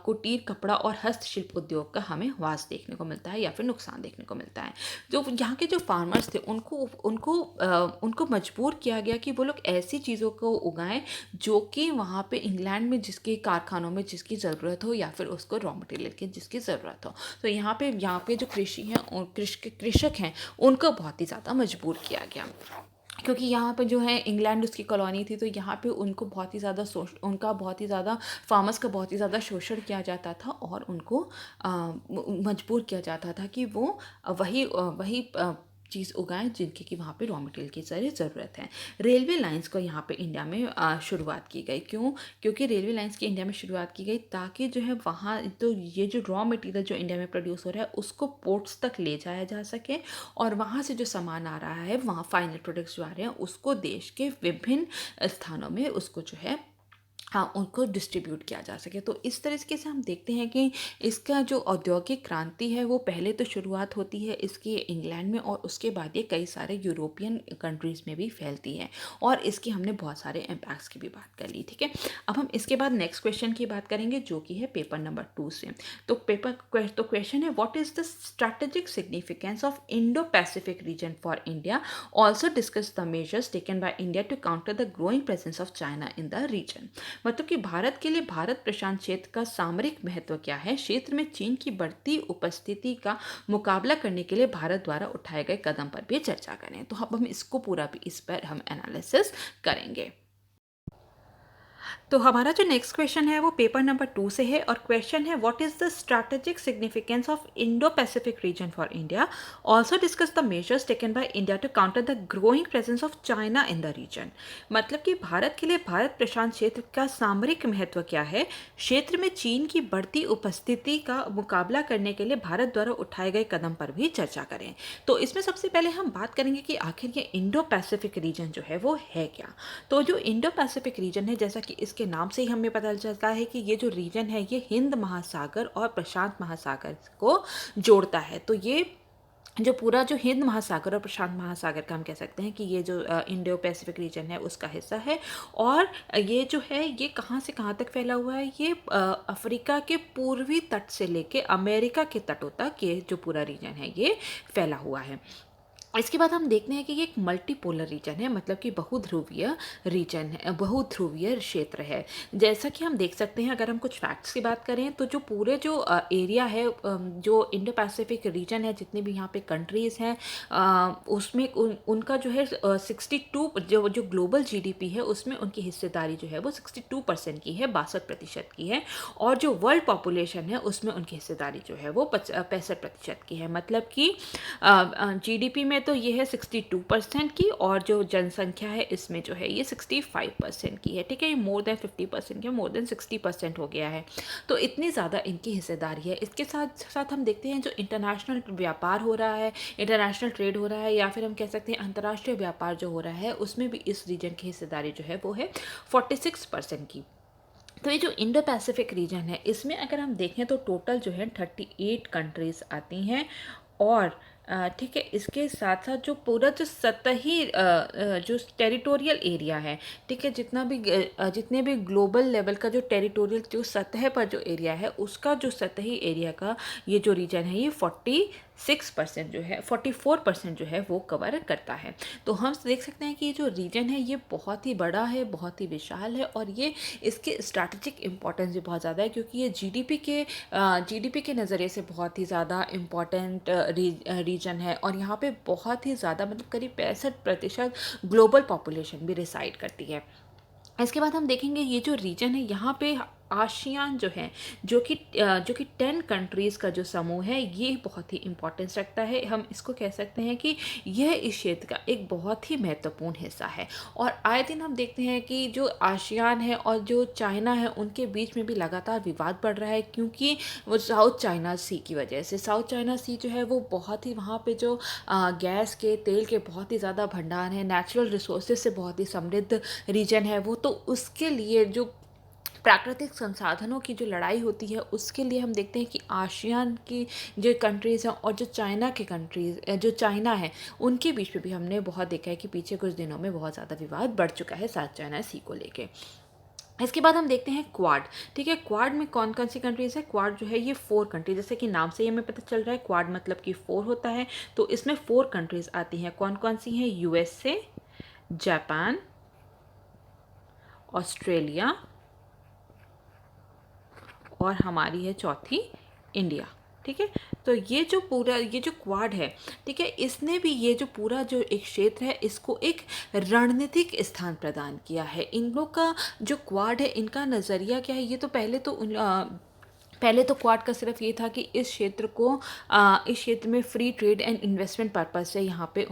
कुटीर कपड़ा और हस्तशिल्प उद्योग का हमें ह्रास देखने को मिलता है या फिर नुकसान देखने को मिलता है। जो यहाँ के जो फार्मर्स थे उनको मजबूर किया गया कि वो लोग ऐसी चीज़ों को उगाएं जो कि वहाँ पे इंग्लैंड में जिसके कारखानों में जिसकी ज़रूरत हो, या फिर उसको रॉ मटेरियल की जिसकी ज़रूरत हो। तो यहाँ पे जो कृषि हैं और कृषक हैं उनको बहुत ही ज़्यादा मजबूर किया गया, क्योंकि यहाँ पे जो है इंग्लैंड उसकी कॉलोनी थी। तो यहाँ पे उनको बहुत ही ज़्यादा फार्मर्स का बहुत ही ज़्यादा शोषण किया जाता था, और उनको मजबूर किया जाता था कि वो वही चीज़ उगाएं जिनकी कि वहाँ पे रॉ मटेरियल की सारी ज़रूरत है। रेलवे लाइंस को यहाँ पे इंडिया में शुरुआत की गई। क्यों? क्योंकि रेलवे लाइंस की इंडिया में शुरुआत की गई ताकि जो है वहाँ तो ये जो रॉ मटेरियल जो इंडिया में प्रोड्यूस हो रहा है उसको पोर्ट्स तक ले जाया जा सके, और वहाँ से जो सामान आ रहा है, वहाँ फाइनल प्रोडक्ट्स जो आ रहे हैं उसको देश के विभिन्न स्थानों में उसको जो है उनको डिस्ट्रीब्यूट किया जा सके। तो इस तरीके से हम देखते हैं कि इसका जो औद्योगिक क्रांति है वो पहले तो शुरुआत होती है इसकी इंग्लैंड में, और उसके बाद ये कई सारे यूरोपियन कंट्रीज़ में भी फैलती है, और इसके हमने बहुत सारे इम्पैक्ट्स की भी बात कर ली। ठीक है, अब हम इसके बाद नेक्स्ट क्वेश्चन की बात करेंगे जो कि है पेपर नंबर 2 से। तो क्वेश्चन है, what is the strategic significance of Indo Pacific region for India, also discuss the measures taken by India to counter the growing presence of China in the region. मतलब कि भारत के लिए भारत प्रशांत क्षेत्र का सामरिक महत्व क्या है, क्षेत्र में चीन की बढ़ती उपस्थिति का मुकाबला करने के लिए भारत द्वारा उठाए गए कदम पर भी चर्चा करें। तो अब हम इसको पूरा भी इस पर हम एनालिसिस करेंगे। तो हमारा जो नेक्स्ट क्वेश्चन है वो पेपर नंबर 2 से है, और क्वेश्चन है, what is the strategic significance of Indo Pacific region for India, also discuss the measures taken by India to counter the growing presence of China in the region. मतलब कि भारत के लिए भारत प्रशांत क्षेत्र का सामरिक महत्व क्या है, क्षेत्र में चीन की बढ़ती उपस्थिति का मुकाबला करने के लिए भारत द्वारा उठाए गए कदम पर भी चर्चा करें। तो इसमें सबसे पहले हम बात करेंगे कि आखिर ये इंडो पैसिफिक रीजन जो है वो है क्या। तो जो इंडो पैसिफिक रीजन है, जैसा कि इसके नाम से ही हमें पता चलता है कि ये जो रीजन है ये हिंद महासागर और प्रशांत महासागर को जोड़ता है। तो ये जो पूरा जो हिंद महासागर और प्रशांत महासागर का हम कह सकते हैं कि ये जो इंडो पैसिफिक रीजन है उसका हिस्सा है। और ये जो है ये कहाँ से कहाँ तक फैला हुआ है, ये अफ्रीका के पूर्वी तट से लेके अमेरिका के तटों तक ये जो पूरा रीजन है ये फैला हुआ है। इसके बाद हम देखते हैं कि ये एक मल्टीपोलर रीजन है, मतलब कि बहुध्रुवीय रीजन है, बहुध्रुवीय क्षेत्र है। जैसा कि हम देख सकते हैं, अगर हम कुछ फैक्ट्स की बात करें तो जो पूरे जो एरिया है, जो इंडो पैसिफिक रीजन है, जितने भी यहाँ पे कंट्रीज़ हैं, उसमें उनका जो है 62 जो ग्लोबल जीडीपी है उसमें उनकी हिस्सेदारी जो है वो 62% की है, 62% की है। और जो वर्ल्ड पॉपुलेशन है उसमें उनकी हिस्सेदारी जो है वो 65% की है। मतलब कि जीडीपी में तो ये है 62% की, और जो जनसंख्या है इसमें जो है ये 65% की है। ठीक है, ये मोर देन 50% की, मोर देन 60% हो गया है। तो इतनी ज़्यादा इनकी हिस्सेदारी है। इसके साथ साथ हम देखते हैं जो इंटरनेशनल व्यापार हो रहा है, इंटरनेशनल ट्रेड हो रहा है, या फिर हम कह सकते हैं अंतर्राष्ट्रीय व्यापार जो हो रहा है, उसमें भी इस रीजन की हिस्सेदारी जो है वो है 46% की। तो ये जो इंडो पैसिफिक रीजन है इसमें अगर हम देखें तो टोटल जो है 38 कंट्रीज़ आती हैं। और ठीक है, इसके साथ साथ जो पूरा जो सतही जो टेरिटोरियल एरिया है, ठीक है, जितने भी ग्लोबल लेवल का जो टेरिटोरियल जो सतह पर जो एरिया है उसका जो सतही एरिया का ये जो रीजन है ये 46% जो है 44% जो है वो कवर करता है। तो हम देख सकते हैं कि ये जो रीजन है ये बहुत ही बड़ा है, बहुत ही विशाल है, और ये इसके स्ट्रैटेजिक इम्पोर्टेंस भी बहुत ज़्यादा है, क्योंकि ये जीडीपी के नज़रिए से बहुत ही ज़्यादा इम्पॉर्टेंट रीजन है। और यहाँ पे बहुत ही ज़्यादा, मतलब करीब 65% ग्लोबल पॉपुलेशन भी रिसाइड करती है। इसके बाद हम देखेंगे ये जो रीजन है यहाँ पे आसियान जो है, जो कि 10 कंट्रीज़ का जो समूह है ये बहुत ही इम्पोर्टेंस रखता है। हम इसको कह सकते हैं कि यह इस क्षेत्र का एक बहुत ही महत्वपूर्ण हिस्सा है। और आए दिन हम देखते हैं कि जो आसियान है और जो चाइना है उनके बीच में भी लगातार विवाद बढ़ रहा है, क्योंकि वो साउथ चाइना सी की वजह से, साउथ चाइना सी जो है वो बहुत ही, वहाँ पे जो गैस के, तेल के बहुत ही ज़्यादा भंडार हैं, नेचुरल रिसोर्सेज से बहुत ही समृद्ध रीजन है वो। तो उसके लिए जो प्राकृतिक संसाधनों की जो लड़ाई होती है उसके लिए हम देखते हैं कि आसियान की जो कंट्रीज़ हैं और जो चाइना के कंट्रीज़, जो चाइना है, उनके बीच में भी हमने बहुत देखा है कि पीछे कुछ दिनों में बहुत ज़्यादा विवाद बढ़ चुका है साउथ चाइना सी को लेके। इसके बाद हम देखते हैं क्वाड। ठीक है, क्वाड में कौन कौन सी कंट्रीज़ है? क्वाड जो है ये 4 कंट्रीज, जैसे कि नाम से ही हमें पता चल रहा है क्वाड मतलब कि 4 होता है। तो इसमें 4 कंट्रीज़ आती हैं। कौन कौन सी हैं? यूएसए, जापान, ऑस्ट्रेलिया, और हमारी है चौथी इंडिया। ठीक है, तो ये जो पूरा ये जो क्वाड है, ठीक है, इसने भी ये जो पूरा जो एक क्षेत्र है इसको एक रणनीतिक स्थान प्रदान किया है। इन लोग का जो क्वाड है इनका नज़रिया क्या है? ये तो पहले तो क्वाड का सिर्फ ये था कि इस क्षेत्र में free trade and investment purpose से यहाँ पे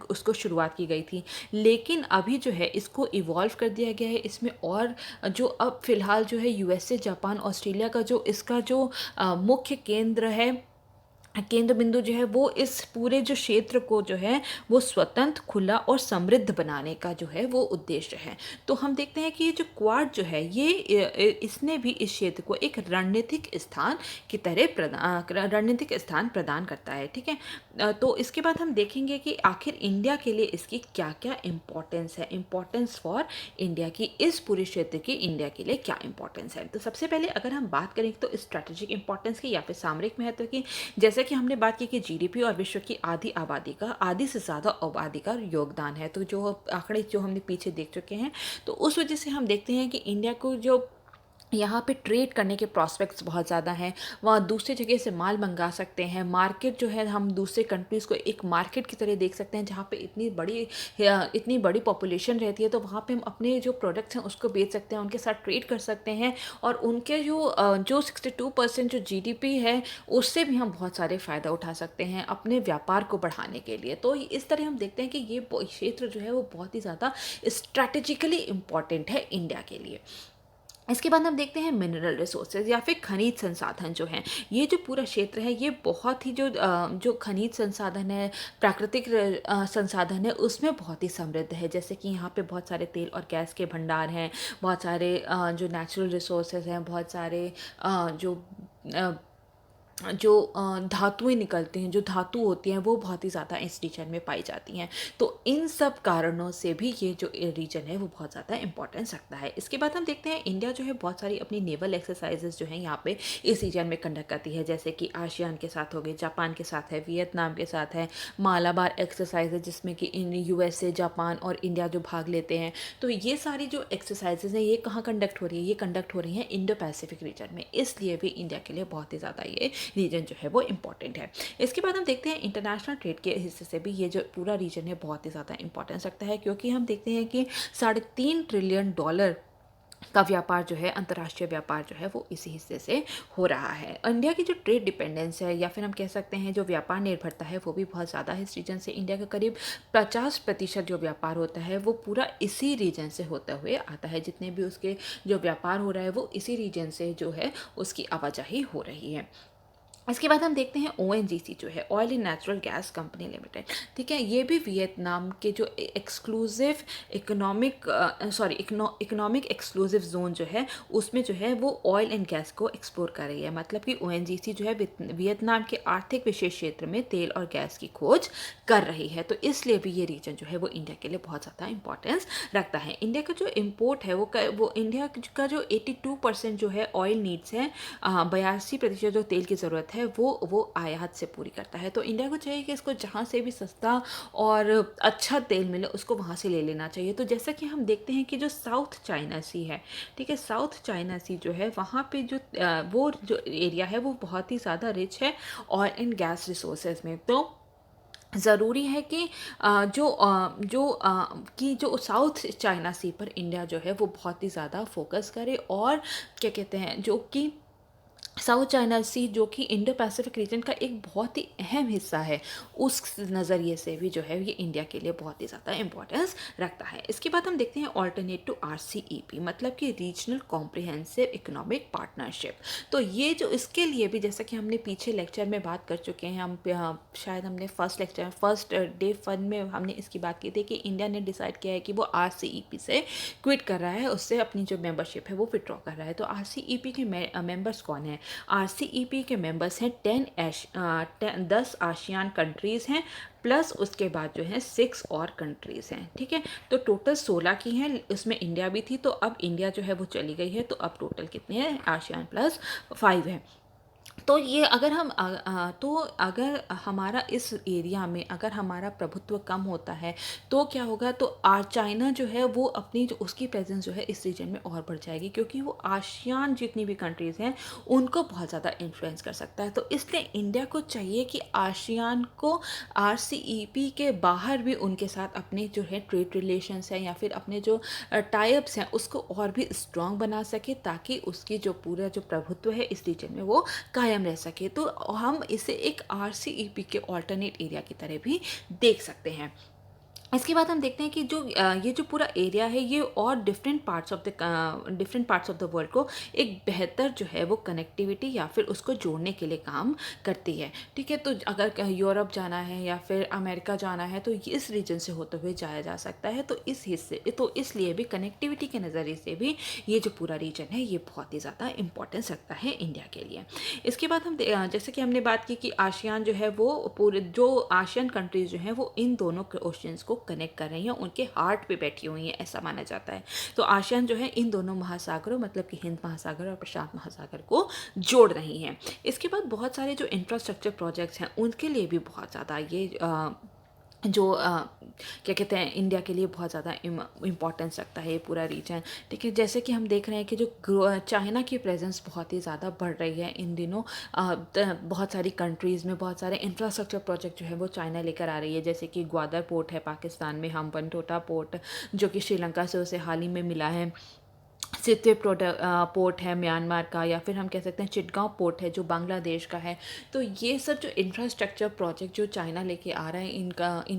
उसको शुरुआत की गई थी। लेकिन अभी जो है इसको इवॉल्व कर दिया गया है। इसमें और जो अब फ़िलहाल जो है यूएसए, जापान, ऑस्ट्रेलिया का जो इसका जो मुख्य केंद्र बिंदु जो है वो इस पूरे जो क्षेत्र को जो है वो स्वतंत्र, खुला और समृद्ध बनाने का जो है वो उद्देश्य है। तो हम देखते हैं कि ये जो क्वाड जो है ये इसने भी इस क्षेत्र को एक रणनीतिक स्थान की तरह रणनीतिक स्थान प्रदान करता है। ठीक है, तो इसके बाद हम देखेंगे कि आखिर इंडिया के लिए इसकी क्या क्या इम्पोर्टेंस है, इम्पोर्टेंस फॉर इंडिया की, इस पूरे क्षेत्र की इंडिया के लिए क्या इम्पोर्टेंस है। तो सबसे पहले अगर हम बात करें तो स्ट्रैटेजिक इम्पोर्टेंस की या फिर सामरिक महत्व की, जैसे कि हमने बात की कि जीडीपी और विश्व की आधी से ज़्यादा आबादी का योगदान है। तो जो आंकड़े जो हमने पीछे देख चुके हैं, तो उस वजह से हम देखते हैं कि इंडिया को जो यहाँ पे ट्रेड करने के प्रॉस्पेक्ट्स बहुत ज़्यादा हैं। वहाँ दूसरी जगह से माल मंगा सकते हैं। मार्केट जो है हम दूसरे कंट्रीज़ को एक मार्केट की तरह देख सकते हैं, जहाँ पे इतनी बड़ी पॉपुलेशन रहती है। तो वहाँ पे हम अपने जो प्रोडक्ट्स हैं उसको बेच सकते हैं, उनके साथ ट्रेड कर सकते हैं, और उनके जो 62% जो जीडीपी है उससे भी हम बहुत सारे फ़ायदा उठा सकते हैं अपने व्यापार को बढ़ाने के लिए। तो इस तरह हम देखते हैं कि ये क्षेत्र जो है वो बहुत ही ज़्यादा स्ट्रैटेजिकली इम्पॉर्टेंट है इंडिया के लिए। इसके बाद हम देखते हैं मिनरल रिसोर्सेज या फिर खनिज संसाधन जो हैं। ये जो पूरा क्षेत्र है ये बहुत ही जो खनिज संसाधन है, प्राकृतिक संसाधन है, उसमें बहुत ही समृद्ध है। जैसे कि यहाँ पे बहुत सारे तेल और गैस के भंडार हैं, बहुत सारे जो नेचुरल रिसोर्सेज हैं, बहुत सारे अ, धातुएँ निकलती हैं, जो धातु होती हैं वो बहुत ही ज़्यादा इस रीजन में पाई जाती हैं। तो इन सब कारणों से भी ये जो रीजन है वो बहुत ज़्यादा इम्पोर्टेंस रखता है। इसके बाद हम देखते हैं इंडिया जो है बहुत सारी अपनी नेवल एक्सरसाइज़ेज़ जो हैं यहाँ पे इस रीजन में कंडक्ट करती है। जैसे कि आसियान के साथ हो गए, जापान के साथ है, वियतनाम के साथ है, मालाबार एक्सरसाइज़ है जिसमें कि इन यूएसए, जापान और इंडिया जो भाग लेते हैं। तो ये सारी जो एक्सरसाइज़ेज़ हैं ये कहाँ कंडक्ट हो रही है? ये कंडक्ट हो रही हैं इंडो पैसिफिक रीजन में। इसलिए भी इंडिया के लिए बहुत ही ज़्यादा ये रीजन जो है वो इम्पॉर्टेंट है। इसके बाद हम देखते हैं इंटरनेशनल ट्रेड के हिस्से से भी ये जो पूरा रीजन है बहुत ही ज़्यादा इंपॉर्टेंस रखता है, क्योंकि हम देखते हैं कि $3.5 ट्रिलियन का व्यापार जो है, अंतर्राष्ट्रीय व्यापार जो है वो इसी हिस्से से हो रहा है। इंडिया की जो ट्रेड डिपेंडेंस है या फिर हम कह सकते हैं जो व्यापार निर्भरता है वो भी बहुत ज़्यादा है इस रीजन से। इंडिया का करीब 50% जो व्यापार होता है वो पूरा इसी रीजन से होते हुए आता है। जितने भी उसके जो व्यापार हो रहा है वो इसी रीजन से जो है उसकी आवाजाही हो रही है। इसके बाद हम देखते हैं ओएनजीसी जो है, oil and natural gas company limited. ठीक है, ये भी वियतनाम के जो एक्सक्लूसिव इकोनॉमिक एक्सक्लूसिव जोन जो है उसमें जो है वो ऑयल एंड गैस को एक्सप्लोर कर रही है। मतलब कि ओएनजीसी जो है वियतनाम के आर्थिक विशेष क्षेत्र में तेल और गैस की खोज कर रही है। तो इसलिए भी ये रीजन जो है वो इंडिया के लिए बहुत ज़्यादा इंपॉर्टेंस रखता है। इंडिया का जो इम्पोर्ट है वो इंडिया का जो 82% जो है ऑयल नीड्स है, 82% जो तेल की ज़रूरत है वो आयात से पूरी करता है। तो इंडिया को चाहिए कि इसको जहाँ से भी सस्ता और अच्छा तेल मिले उसको वहाँ से ले लेना चाहिए। तो जैसा कि हम देखते हैं कि जो साउथ चाइना सी है, ठीक है, साउथ चाइना सी जो है वहाँ पे वो जो एरिया है वो बहुत ही ज़्यादा रिच है ऑयल एंड गैस रिसोर्सेज में। तो ज़रूरी है कि जो साउथ चाइना सी पर इंडिया जो है वो बहुत ही ज़्यादा फोकस करे, और क्या कहते हैं जो कि साउथ चाइना सी जो कि इंडो पैसिफिक रीजन का एक बहुत ही अहम हिस्सा है, उस नज़रिए से भी जो है ये इंडिया के लिए बहुत ही ज़्यादा इंपॉर्टेंस रखता है। इसके बाद हम देखते हैं ऑल्टरनेट टू आरसीईपी, मतलब कि रीजनल कॉम्प्रिहेंसिव इकोनॉमिक पार्टनरशिप। तो ये जो इसके लिए भी जैसा कि हमने पीछे लेक्चर में बात कर चुके हैं, शायद हमने फर्स्ट डे 1 में हमने इसकी बात की थी कि इंडिया ने डिसाइड किया है कि वो आरसीईपी से क्विट कर रहा है, उससे अपनी जो मेंबरशिप है वो विड्रॉ कर रहा है। तो आरसीईपी के मेंबर्स कौन है? आरसीईपी के मेंबर्स हैं 10 आशियान कंट्रीज़ हैं, प्लस उसके बाद जो है 6 और कंट्रीज़ हैं। ठीक है, तो टोटल 16 की हैं, उसमें इंडिया भी थी। तो अब इंडिया जो है वो चली गई है, तो अब टोटल कितने हैं? आशियान प्लस 5 है। तो ये अगर हमारा इस एरिया में अगर हमारा प्रभुत्व कम होता है तो क्या होगा? तो चाइना जो है वो अपनी जो उसकी प्रेजेंस जो है इस रीजन में और बढ़ जाएगी, क्योंकि वो आसियान जितनी भी कंट्रीज़ हैं उनको बहुत ज़्यादा इन्फ्लुएंस कर सकता है। तो इसलिए इंडिया को चाहिए कि आसियान को आरसीईपी के बाहर भी उनके साथ अपने जो है ट्रेड रिलेशंस हैं या फिर अपने जो टाइप्स हैं उसको और भी स्ट्रॉन्ग बना सके, ताकि उसकी जो पूरा जो प्रभुत्व है इस रीजन में वो कायम रह सके। तो हम इसे एक आरसीईपी के ऑल्टरनेट एरिया की तरह भी देख सकते हैं। इसके बाद हम देखते हैं कि ये जो पूरा एरिया है ये और different parts of the world को एक बेहतर जो है वो कनेक्टिविटी या फिर उसको जोड़ने के लिए काम करती है। ठीक है, तो अगर यूरोप जाना है या फिर अमेरिका जाना है तो इस रीजन से होते हुए जाया जा सकता है। तो इसलिए भी कनेक्टिविटी के नज़रिए से भी ये जो पूरा रीजन है ये बहुत ही ज़्यादा इंपॉर्टेंस रखता है इंडिया के लिए। इसके बाद जैसे कि हमने बात की कि आसियान जो है वो पूरे जो आसियान कंट्रीज़ जो हैं वो इन दोनों ओशंस को कनेक्ट कर रही हैं, उनके हार्ट पे बैठी हुई हैं ऐसा माना जाता है। तो आसियान जो है इन दोनों महासागरों मतलब कि हिंद महासागर और प्रशांत महासागर को जोड़ रही हैं। इसके बाद बहुत सारे जो इंफ्रास्ट्रक्चर प्रोजेक्ट्स हैं उनके लिए भी बहुत ज़्यादा ये क्या कहते हैं इंडिया के लिए बहुत ज़्यादा इम्पॉर्टेंस रखता है ये पूरा रीजन। ठीक है, जैसे कि हम देख रहे हैं कि जो चाइना की प्रेजेंस बहुत ही ज़्यादा बढ़ रही है इन दिनों। बहुत सारी कंट्रीज़ में बहुत सारे इंफ्रास्ट्रक्चर प्रोजेक्ट जो है वो चाइना लेकर आ रही है। जैसे कि ग्वादर पोर्ट है पाकिस्तान में, हम्बनटोटा पोर्ट जो कि श्रीलंका से उसे हाल ही में मिला है। सितवे पोर्ट है म्यांमार का, या फिर हम कह सकते हैं चिटगांव पोर्ट है जो बांग्लादेश का है। तो ये सब जो इंफ्रास्ट्रक्चर प्रोजेक्ट जो चाइना लेके आ रहा है इन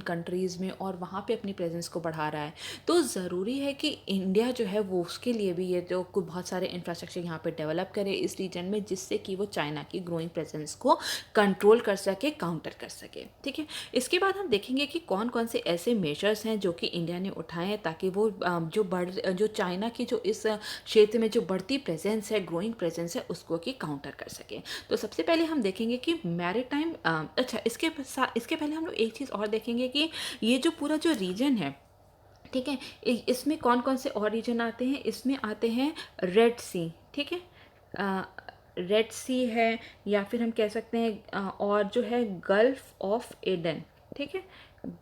कंट्रीज़ में, और वहाँ पे अपनी प्रेजेंस को बढ़ा रहा है, तो ज़रूरी है कि इंडिया जो है वो उसके लिए भी ये जो कुछ बहुत सारे इंफ्रास्ट्रक्चर यहाँ पे डेवलप करे इस रीजन में, जिससे कि वो चाइना की ग्रोइंग प्रेजेंस को कंट्रोल कर सके, काउंटर कर सके। ठीक है, इसके बाद हम देखेंगे कि कौन कौन से ऐसे मेजर्स हैं जो कि इंडिया ने उठाए हैं ताकि वो जो चाइना की जो इस क्षेत्र में जो बढ़ती प्रेजेंस है, ग्रोइंग प्रेजेंस है, उसको कि काउंटर कर सके। तो सबसे पहले हम देखेंगे कि मैरीटाइम, अच्छा इसके पहले हम लोग एक चीज़ और देखेंगे कि ये जो पूरा जो रीजन है, ठीक है, इसमें कौन कौन से और रीजन आते हैं। इसमें आते हैं रेड सी, ठीक है, रेड सी है, या फिर हम कह सकते हैं और जो है गल्फ ऑफ एडन, ठीक है,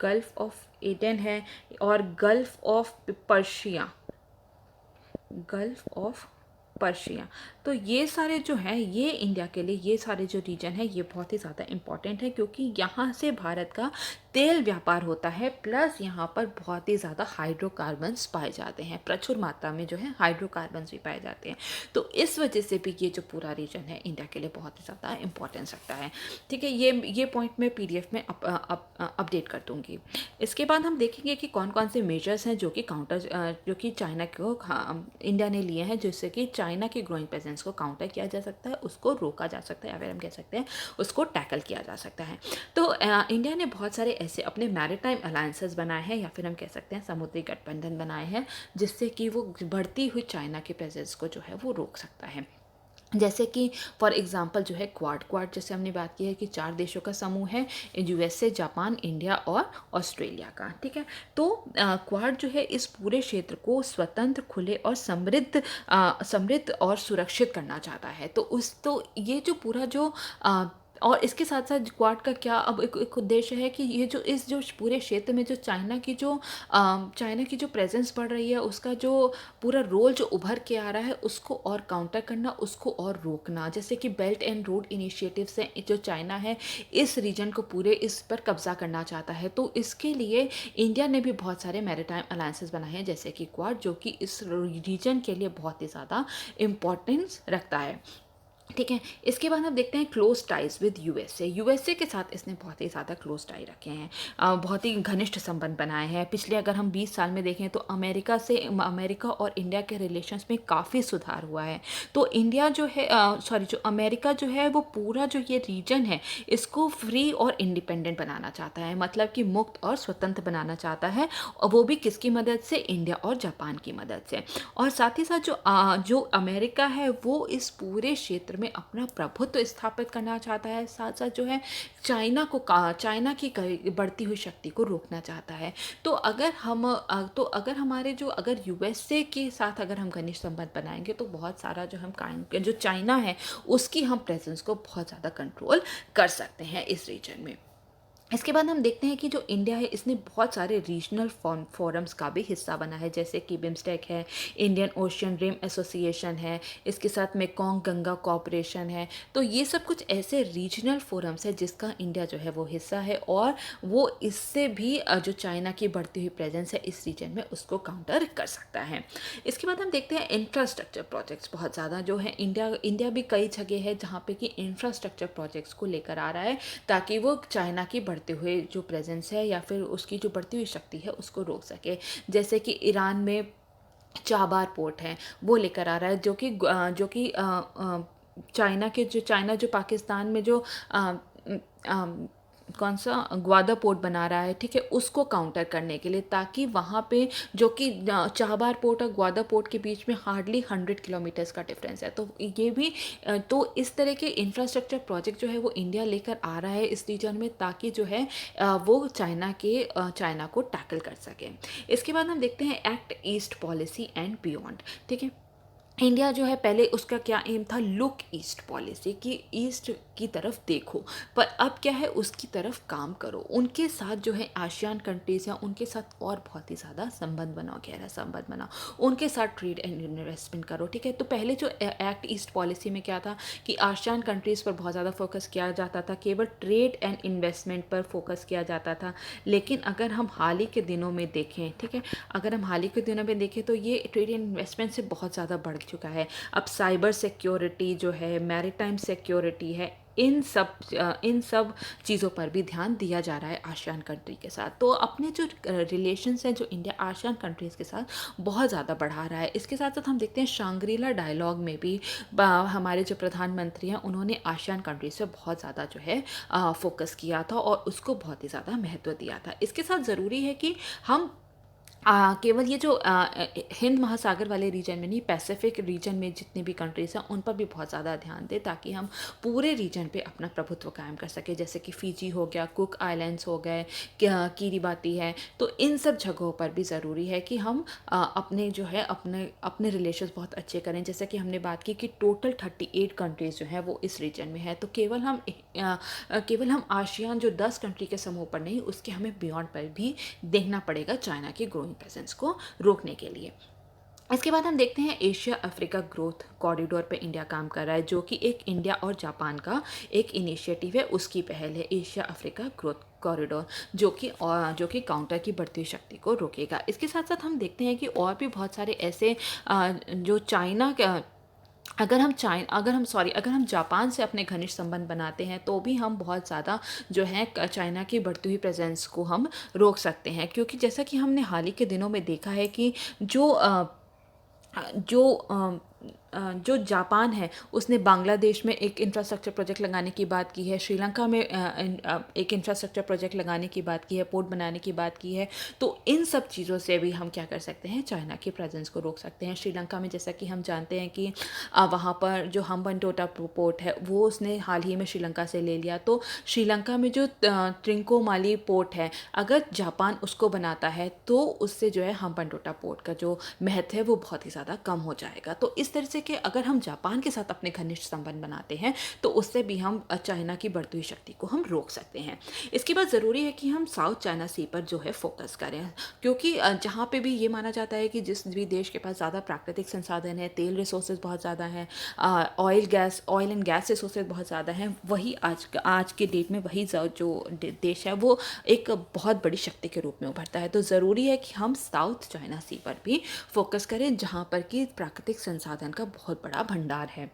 गल्फ ऑफ एडन है, और gulf of Persia, gulf of Persia. तो ये सारे जो हैं, ये इंडिया के लिए ये सारे जो रीजन है ये बहुत ही ज़्यादा इम्पॉर्टेंट है, क्योंकि यहाँ से भारत का तेल व्यापार होता है, प्लस यहाँ पर बहुत ही ज़्यादा हाइड्रोकार्बन्स पाए जाते हैं, प्रचुर मात्रा में जो है हाइड्रोकार्बन्स भी पाए जाते हैं। तो इस वजह से भी ये जो पूरा रीजन है इंडिया के लिए बहुत ही ज़्यादा इम्पॉर्टेंस रखता है। ठीक है, ये पॉइंट मैं PDF में अपडेट कर दूँगी। इसके बाद हम देखेंगे कि कौन कौन से मेजर्स हैं जो कि चाइना को इंडिया ने लिए हैं, जिससे कि चाइना की ग्रोइंग प्रेजेंस को काउंटर किया जा सकता है, उसको रोका जा सकता है, या फिर हम कह सकते हैं उसको टैकल किया जा सकता है। तो इंडिया ने बहुत सारे ऐसे अपने मैरीटाइम अलायंसेस बनाए हैं, या फिर हम कह सकते हैं समुद्री गठबंधन बनाए हैं, जिससे कि वो बढ़ती हुई चाइना की प्रेजेंस को जो है वो रोक सकता है। जैसे कि फॉर एग्जांपल जो है क्वाड जैसे हमने बात की है कि 4 देशों का समूह है, USA, जापान, इंडिया और ऑस्ट्रेलिया का। ठीक है, तो क्वाड जो है इस पूरे क्षेत्र को स्वतंत्र, खुले और समृद्ध और सुरक्षित करना चाहता है। तो ये जो पूरा जो और इसके साथ साथ क्वाड का क्या अब एक उद्देश्य है कि ये जो इस जो पूरे क्षेत्र में जो चाइना की जो प्रेजेंस बढ़ रही है, उसका जो पूरा रोल जो उभर के आ रहा है, उसको और काउंटर करना, उसको और रोकना। जैसे कि बेल्ट एंड रोड इनिशिएटिव से जो चाइना है इस रीजन को पूरे इस पर कब्जा करना चाहता है, तो इसके लिए इंडिया ने भी बहुत सारे मैरीटाइम अलायंसेस बनाए हैं, जैसे कि क्वाड, जो कि इस रीजन के लिए बहुत ही ज़्यादा इम्पोर्टेंस रखता है। ठीक है, इसके बाद हम देखते हैं क्लोज टाइज विद यूएसए के साथ इसने बहुत ही ज़्यादा क्लोज टाई रखे हैं, बहुत ही घनिष्ठ संबंध बनाए हैं। पिछले अगर हम 20 साल में देखें तो अमेरिका और इंडिया के रिलेशंस में काफ़ी सुधार हुआ है। तो इंडिया जो है जो अमेरिका जो है वो पूरा जो ये रीजन है इसको फ्री और इंडिपेंडेंट बनाना चाहता है, मतलब कि मुक्त और स्वतंत्र बनाना चाहता है, और वो भी किसकी मदद से, इंडिया और जापान की मदद से। और साथ ही साथ जो अमेरिका है वो इस पूरे क्षेत्र में अपना प्रभुत्व स्थापित करना चाहता है, साथ साथ जो है चाइना की बढ़ती हुई शक्ति को रोकना चाहता है। तो अगर यूएसए के साथ अगर हम घनिष्ठ संबंध बनाएंगे तो बहुत सारा जो चाइना है उसकी हम प्रेजेंस को बहुत ज़्यादा कंट्रोल कर सकते हैं इस रीजन में। इसके बाद हम देखते हैं कि जो इंडिया है इसने बहुत सारे रीजनल फोरम्स का भी हिस्सा बना है, जैसे कि बिम्स्टेक है, इंडियन ओशियन रिम एसोसिएशन है, इसके साथ मेकोंग गंगा कॉरपोरेशन है। तो ये सब कुछ ऐसे रीजनल फोरम्स है जिसका इंडिया जो है वो हिस्सा है, और वो इससे भी जो चाइना की बढ़ती हुई प्रेजेंस है इस रीजन में उसको काउंटर कर सकता है। इसके बाद हम देखते हैं इंफ्रास्ट्रक्चर प्रोजेक्ट्स बहुत ज़्यादा जो है इंडिया भी कई जगह है जहाँ पे कि इंफ्रास्ट्रक्चर प्रोजेक्ट्स को लेकर आ रहा है, ताकि वो चाइना की बढ़ते हुए जो प्रेजेंस है या फिर उसकी जो बढ़ती हुई शक्ति है उसको रोक सके। जैसे कि ईरान में चाबार पोर्ट है वो लेकर आ रहा है, जो कि चाइना जो पाकिस्तान में जो कौन सा ग्वादर पोर्ट बना रहा है, ठीक है, उसको काउंटर करने के लिए, ताकि वहाँ पे जो कि चाबार पोर्ट और ग्वादर पोर्ट के बीच में हार्डली 100 किलोमीटर्स का डिफरेंस है। तो ये भी तो इस तरह के इंफ्रास्ट्रक्चर प्रोजेक्ट जो है वो इंडिया लेकर आ रहा है इस रीजन में, ताकि जो है वो चाइना को टैकल कर सके। इसके बाद हम देखते हैं act east policy and beyond. ठीक है, इंडिया जो है पहले उसका क्या एम था, लुक ईस्ट पॉलिसी, कि ईस्ट की तरफ देखो, पर अब क्या है, उसकी तरफ काम करो, उनके साथ जो है आसियान कंट्रीज़ हैं उनके साथ और बहुत ही ज़्यादा संबंध बनाओ, गहरा संबंध बनाओ, उनके साथ ट्रेड एंड इन्वेस्टमेंट करो, ठीक है। तो पहले जो एक्ट ईस्ट पॉलिसी में क्या था कि आसियान कंट्रीज़ पर बहुत ज़्यादा फोकस किया जाता था, केवल ट्रेड एंड इन्वेस्टमेंट पर फोकस किया जाता था। लेकिन अगर हम हाल ही के दिनों में देखें, ठीक है, अगर हम हाल ही के दिनों में देखें तो ये ट्रेड एंड इन्वेस्टमेंट से बहुत ज़्यादा बढ़ चुका है। अब साइबर सिक्योरिटी जो है, मैरीटाइम सिक्योरिटी है, इन सब चीज़ों पर भी ध्यान दिया जा रहा है आसियान कंट्री के साथ। तो अपने जो रिलेशंस हैं जो इंडिया आसियान कंट्रीज़ के साथ बहुत ज़्यादा बढ़ा रहा है। इसके साथ साथ हम देखते हैं शांग्रीला डायलॉग में भी हमारे जो प्रधानमंत्री हैं उन्होंने आसियान कंट्रीज से बहुत ज़्यादा जो है फोकस किया था और उसको बहुत ही ज़्यादा महत्व दिया था। इसके साथ ज़रूरी है कि हम केवल ये जो हिंद महासागर वाले रीजन में नहीं, पैसिफिक रीजन में जितनी भी कंट्रीज़ हैं उन पर भी बहुत ज़्यादा ध्यान दें, ताकि हम पूरे रीजन पे अपना प्रभुत्व कायम कर सकें। जैसे कि फ़िजी हो गया, कुक आइलैंड्स हो गए, किरीबाती है, तो इन सब जगहों पर भी ज़रूरी है कि हम अपने जो है अपने अपने रिलेशंस बहुत अच्छे करें। जैसे कि हमने बात की कि टोटल 38 कंट्रीज़ जो हैं वो इस रीजन में है, तो केवल हम आसियान जो 10 कंट्री के समूह पर नहीं, उसके हमें बियॉन्ड पर भी देखना पड़ेगा चाइना की ग्रोइंग प्रेजेंस को रोकने के लिए। इसके बाद हम देखते हैं एशिया अफ्रीका ग्रोथ कॉरिडोर पे इंडिया काम कर रहा है, जो कि एक इंडिया और जापान का एक इनिशिएटिव है, उसकी पहल है एशिया अफ्रीका ग्रोथ कॉरिडोर, जो कि काउंटर की बढ़ती हुई शक्ति को रोकेगा। इसके साथ साथ हम देखते हैं कि और भी बहुत सारे ऐसे जो चाइना अगर हम जापान से अपने घनिष्ठ संबंध बनाते हैं तो भी हम बहुत ज़्यादा जो है चाइना की बढ़ती हुई प्रेजेंस को हम रोक सकते हैं। क्योंकि जैसा कि हमने हाल ही के दिनों में देखा है कि जो जो अ, जो जापान है उसने बांग्लादेश में एक इंफ्रास्ट्रक्चर प्रोजेक्ट लगाने की बात की है, श्रीलंका में एक इंफ्रास्ट्रक्चर प्रोजेक्ट लगाने की बात की है, पोर्ट बनाने की बात की है। तो इन सब चीज़ों से भी हम क्या कर सकते हैं, चाइना की प्रेजेंस को रोक सकते हैं। श्रीलंका में जैसा कि हम जानते हैं कि वहाँ पर जो हम्बनटोटा पोर्ट है वो उसने हाल ही में श्रीलंका से ले लिया। तो श्रीलंका में जो त्रिंकोमाली पोर्ट है, अगर जापान उसको बनाता है तो उससे जो है हम्बनटोटा पोर्ट का जो महत्व है वो बहुत ही ज़्यादा कम हो जाएगा। तो इस तरह से कि अगर हम जापान के साथ अपने घनिष्ठ संबंध बनाते हैं तो उससे भी हम चाइना की बढ़ती हुई शक्ति को हम रोक सकते हैं। इसके बाद ज़रूरी है कि हम साउथ चाइना सी पर जो है फोकस करें, क्योंकि जहाँ पे भी ये माना जाता है कि जिस भी देश के पास ज़्यादा प्राकृतिक संसाधन है, तेल रिसोर्सेज बहुत ज़्यादा हैं, ऑयल एंड गैस रिसोर्सेज बहुत ज़्यादा हैं, वही आज के डेट में वही जो देश है वो एक बहुत बड़ी शक्ति के रूप में उभरता है। तो ज़रूरी है कि हम साउथ चाइना सी पर भी फोकस करें, जहाँ पर कि प्राकृतिक संसाधन का बहुत बड़ा भंडार है।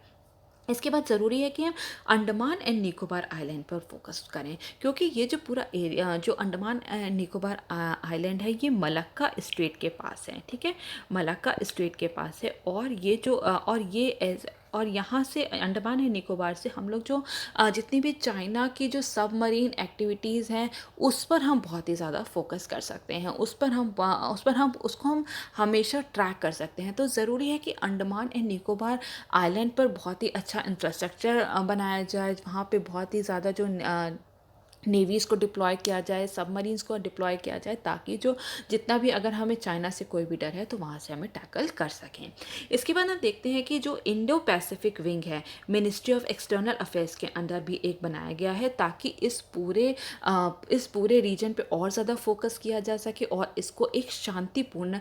इसके बाद ज़रूरी है कि हम अंडमान एंड निकोबार आइलैंड पर फोकस करें, क्योंकि ये जो पूरा एरिया जो अंडमान एंड निकोबार आइलैंड है ये मलक्का स्ट्रेट के पास है, ठीक है, मलक्का स्ट्रेट के पास है। और ये जो और यहाँ से अंडमान एंड निकोबार से हम लोग जो जितनी भी चाइना की जो सबमरीन एक्टिविटीज़ हैं उस पर हम बहुत ही ज़्यादा फोकस कर सकते हैं, उस पर हम उसको हम हमेशा ट्रैक कर सकते हैं। तो ज़रूरी है कि अंडमान एंड निकोबार आइलैंड पर बहुत ही अच्छा इंफ्रास्ट्रक्चर बनाया जाए, वहाँ पे बहुत ही ज़्यादा जो नेवीज़ को डिप्लॉय किया जाए, सबमरीन्स को डिप्लॉय किया जाए, ताकि जो जितना भी अगर हमें चाइना से कोई भी डर है तो वहाँ से हमें टैकल कर सकें। इसके बाद हम देखते हैं कि जो इंडो पैसिफिक विंग है मिनिस्ट्री ऑफ एक्सटर्नल अफेयर्स के अंदर भी एक बनाया गया है, ताकि इस पूरे रीजन पे और ज़्यादा फोकस किया जा सके और इसको एक शांतिपूर्ण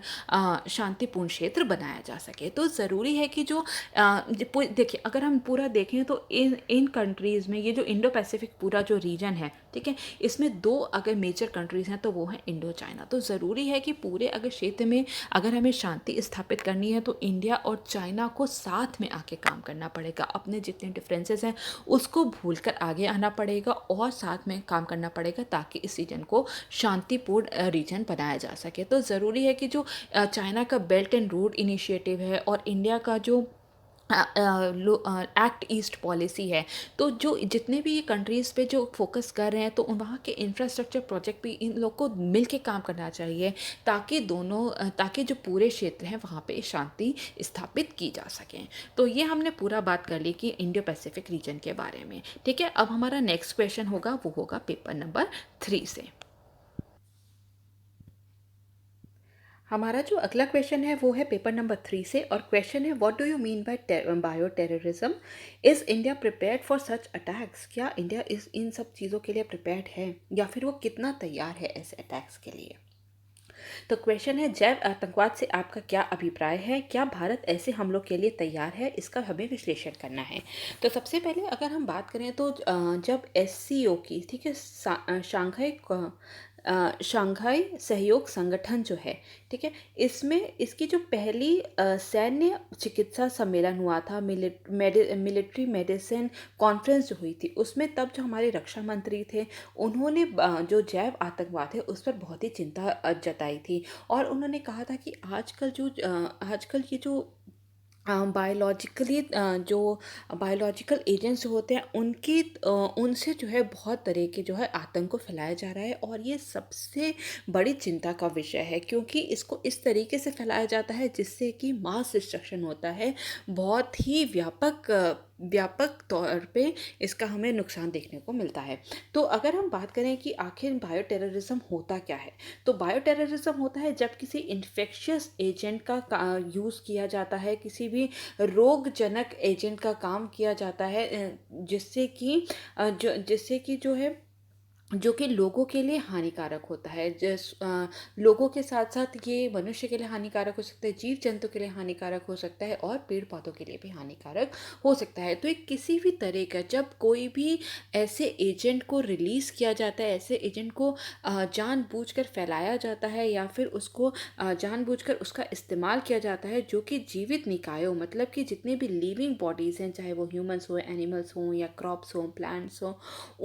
क्षेत्र बनाया जा सके। तो ज़रूरी है कि जो देखिए अगर हम पूरा देखें तो इन कंट्रीज़ में ये जो इंडो पैसिफिक पूरा जो रीजन है, ठीक है, इसमें दो अगर मेजर कंट्रीज़ हैं तो वो हैं इंडो चाइना। तो ज़रूरी है कि पूरे अगर क्षेत्र में अगर हमें शांति स्थापित करनी है तो इंडिया और चाइना को साथ में आके काम करना पड़ेगा, अपने जितने डिफरेंसेस हैं उसको भूलकर आगे आना पड़ेगा और साथ में काम करना पड़ेगा, ताकि इस रीजन को शांतिपूर्ण रीजन बनाया जा सके। तो ज़रूरी है कि जो चाइना का बेल्ट एंड रोड इनिशिएटिव है और इंडिया का जो एक्ट ईस्ट पॉलिसी है, तो जो जितने भी ये कंट्रीज़ पे जो फोकस कर रहे हैं तो वहाँ के इंफ्रास्ट्रक्चर प्रोजेक्ट भी इन लोग को मिल के काम करना चाहिए, ताकि जो पूरे क्षेत्र हैं वहाँ पे शांति स्थापित की जा सकें। तो ये हमने पूरा बात कर ली कि इंडो पैसिफिक रीजन के बारे में, ठीक है। अब हमारा नेक्स्ट क्वेश्चन होगा, वो होगा पेपर नंबर 3 से। हमारा जो अगला क्वेश्चन है वो है पेपर नंबर 3 से, और क्वेश्चन है what do you mean by bio terrorism? Is India prepared for such attacks? क्या इंडिया इस इन सब चीज़ों के लिए प्रिपेयर्ड है, या फिर वो कितना तैयार है ऐसे अटैक्स के लिए? तो क्वेश्चन है जैव आतंकवाद से आपका क्या अभिप्राय है, क्या भारत ऐसे हमलों के लिए तैयार है, इसका हमें विश्लेषण करना है। तो सबसे पहले अगर हम बात करें तो जब SCO की, ठीक है, शंघाई सहयोग संगठन जो है, ठीक है, इसमें इसकी जो पहली सैन्य चिकित्सा सम्मेलन हुआ था, मिलिट्री मेडिसिन कॉन्फ्रेंस जो हुई थी, उसमें तब जो हमारे रक्षा मंत्री थे, उन्होंने जो जैव आतंकवाद है उस पर बहुत ही चिंता जताई थी। और उन्होंने कहा था कि आजकल ये जो बायोलॉजिकली जो बायोलॉजिकल एजेंट्स होते हैं उनसे जो है बहुत तरह के जो है आतंक को फैलाया जा रहा है, और ये सबसे बड़ी चिंता का विषय है, क्योंकि इसको इस तरीके से फैलाया जाता है जिससे कि मास डिस्ट्रक्शन होता है, बहुत ही व्यापक तौर पे इसका हमें नुकसान देखने को मिलता है। तो अगर हम बात करें कि आखिर बायो टेररिज्म होता क्या है, तो बायो टेररिज्म होता है जब किसी इन्फेक्शियस एजेंट का यूज़ किया जाता है, किसी भी रोगजनक एजेंट का काम किया जाता है, जिससे कि जो है जो कि लोगों के लिए हानिकारक होता है। लोगों के साथ साथ ये मनुष्य के लिए हानिकारक हो सकता है, जीव जंतु के लिए हानिकारक हो सकता है, और पेड़ पौधों के लिए भी हानिकारक हो सकता है। तो एक किसी भी तरह का जब कोई भी ऐसे एजेंट को रिलीज़ किया जाता है, ऐसे एजेंट को जानबूझकर फैलाया जाता है, या फिर उसको जानबूझकर उसका इस्तेमाल किया जाता है, जो कि जीवित निकायों, मतलब कि जितने भी लिविंग बॉडीज़ हैं, चाहे वो ह्यूमंस हो, एनिमल्स हों, या क्रॉप्स हों, प्लांट्स हों,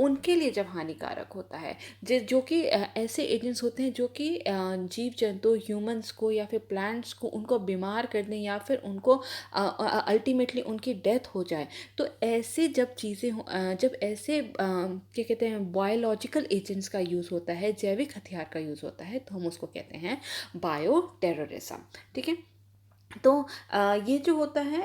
उनके लिए जब हानिकारक होता है, जो कि ऐसे एजेंट्स होते हैं जो कि जीव जंतु, ह्यूमंस को या फिर प्लांट्स को, उनको बीमार कर दें, या फिर उनको अल्टीमेटली उनकी डेथ हो जाए। तो ऐसे जब चीज़ें जब ऐसे क्या कहते हैं, बायोलॉजिकल एजेंट्स का यूज़ होता है, जैविक हथियार का यूज़ होता है, तो हम उसको कहते हैं बायो टेररिज्म। ठीक है। तो ये जो होता है,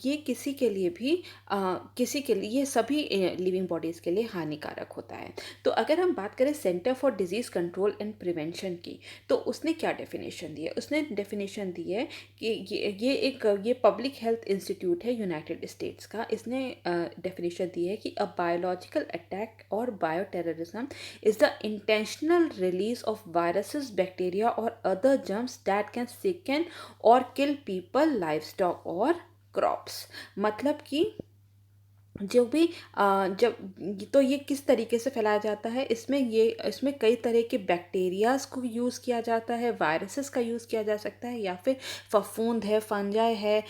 ये किसी के लिए भी किसी के लिए, ये सभी लिविंग बॉडीज़ के लिए हानिकारक होता है। तो अगर हम बात करें centre for disease control and prevention की, तो उसने क्या डेफिनेशन दी है? उसने डेफिनेशन दी है कि ये पब्लिक हेल्थ इंस्टीट्यूट है यूनाइटेड स्टेट्स का। इसने डेफिनेशन दी है कि अ बायोलॉजिकल अटैक और bio terrorism is the intentional release of viruses, bacteria और अदर जर्म्स दैट कैन सिकन और किल पीपल, लाइवस्टॉक और क्रॉप्स। मतलब कि जो भी जब तो ये किस तरीके से फैलाया जाता है, इसमें कई तरह के बैक्टीरियाज को यूज़ किया जाता है, वायरसेस का यूज़ किया जा सकता है, या फिर फफूंद है, फंजाई है,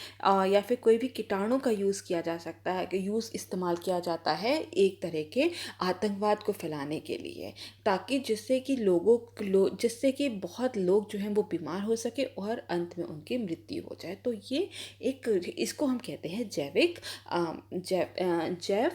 या फिर कोई भी कीटाणु का यूज़ किया जा सकता है, कि इस्तेमाल किया जाता है एक तरह के आतंकवाद को फैलाने के लिए, ताकि जिससे कि बहुत लोग जो हैं वो बीमार हो सके और अंत में उनकी मृत्यु हो जाए। तो ये इसको हम कहते हैं जैव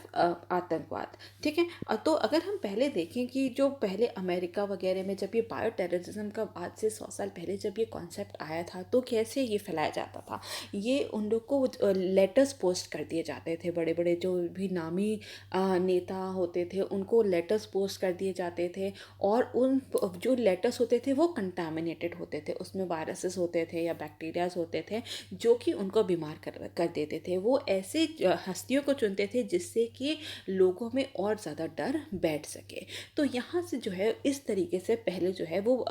आतंकवाद। ठीक है। तो अगर हम पहले देखें कि जो पहले अमेरिका वगैरह में जब ये बायो टेररिज्म का, आज से 100 साल पहले जब ये कॉन्सेप्ट आया था, तो कैसे ये फैलाया जाता था? ये उन लोग को लेटर्स पोस्ट कर दिए जाते थे, बड़े बड़े जो भी नामी नेता होते थे उनको लेटर्स पोस्ट कर दिए जाते थे, और उन जो लेटर्स होते थे वो कंटामिनेटेड होते थे, उसमें वायरसेस होते थे या बैक्टीरियाज होते थे, जो कि उनको बीमार कर देते थे। वो ऐसे हस्तियों को चुनते थे जिससे कि लोगों में और ज़्यादा डर बैठ सके। तो यहाँ से जो है इस तरीके से पहले जो है वो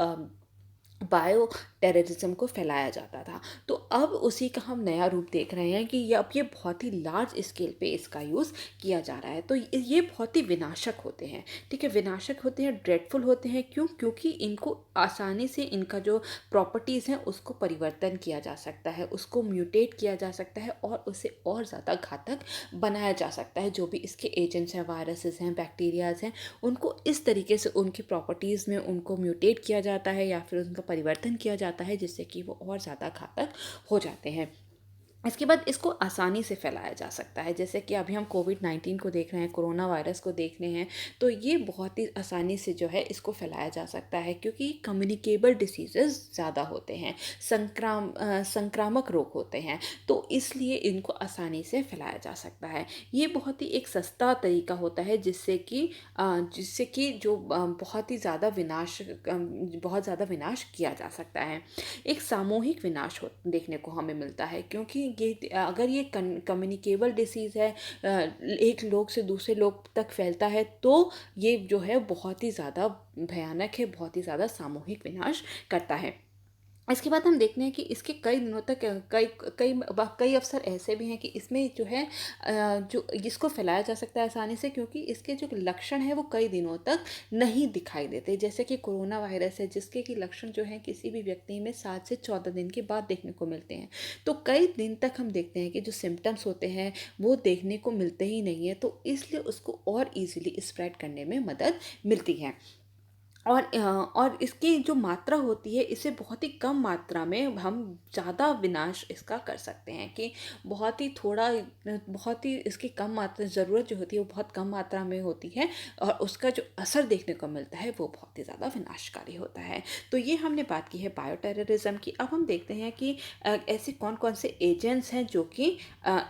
बायो टेररिज्म को फैलाया जाता था। तो अब उसी का हम नया रूप देख रहे हैं कि अब ये बहुत ही लार्ज स्केल पे इसका यूज़ किया जा रहा है। तो ये बहुत ही विनाशक होते हैं। ठीक है, विनाशक होते हैं, ड्रेडफुल होते हैं। क्यों? क्योंकि इनको आसानी से इनका जो प्रॉपर्टीज़ हैं उसको परिवर्तन किया जा सकता है, उसको म्यूटेट किया जा सकता है, और उसे और ज़्यादा घातक बनाया जा सकता है। जो भी इसके एजेंट्स हैं, वायरसेस हैं, बैक्टीरियाज हैं, उनको इस तरीके से उनकी प्रॉपर्टीज़ में उनको म्यूटेट किया जाता है, या फिर उनका परिवर्तन किया जाता है, जिससे कि वो और ज़्यादा घातक हो जाते हैं। इसके बाद इसको आसानी से फैलाया जा सकता है, जैसे कि अभी हम कोविड-19 को देख रहे हैं, कोरोना वायरस को देख रहे हैं, तो ये बहुत ही आसानी से जो है इसको फैलाया जा सकता है, क्योंकि कम्युनिकेबल डिसीज़ेज़ ज़्यादा होते हैं, संक्रामक रोग होते हैं, तो इसलिए इनको आसानी से फैलाया जा सकता है। ये बहुत ही एक सस्ता तरीका होता है, जिससे कि जो बहुत ज़्यादा विनाश किया जा सकता है। एक सामूहिक विनाश हो देखने को हमें मिलता है, क्योंकि अगर ये कम्युनिकेबल डिसीज़ है, एक लोग से दूसरे लोग तक फैलता है, तो ये जो है बहुत ही ज़्यादा भयानक है, बहुत ही ज़्यादा सामूहिक विनाश करता है। इसके बाद हम देखते हैं कि इसके कई दिनों तक कई अवसर ऐसे भी हैं कि इसमें जो है जो जिसको फैलाया जा सकता है आसानी से, क्योंकि इसके जो लक्षण हैं वो कई दिनों तक नहीं दिखाई देते, जैसे कि कोरोना वायरस है, जिसके कि लक्षण जो हैं किसी भी व्यक्ति में 7 से 14 दिन के बाद देखने को मिलते हैं। तो कई दिन तक हम देखते हैं कि जो सिम्पटम्स होते हैं वो देखने को मिलते ही नहीं है, तो इसलिए उसको और ईज़िली स्प्रेड करने में मदद मिलती है। और इसकी जो मात्रा होती है, इसे बहुत ही कम मात्रा में हम ज़्यादा विनाश इसका कर सकते हैं, कि बहुत ही इसकी कम मात्रा, ज़रूरत जो होती है वो बहुत कम मात्रा में होती है, और उसका जो असर देखने को मिलता है वो बहुत ही ज़्यादा विनाशकारी होता है। तो ये हमने बात की है बायो टेररिज्म की। अब हम देखते हैं कि ऐसे कौन कौन से एजेंट्स हैं जो कि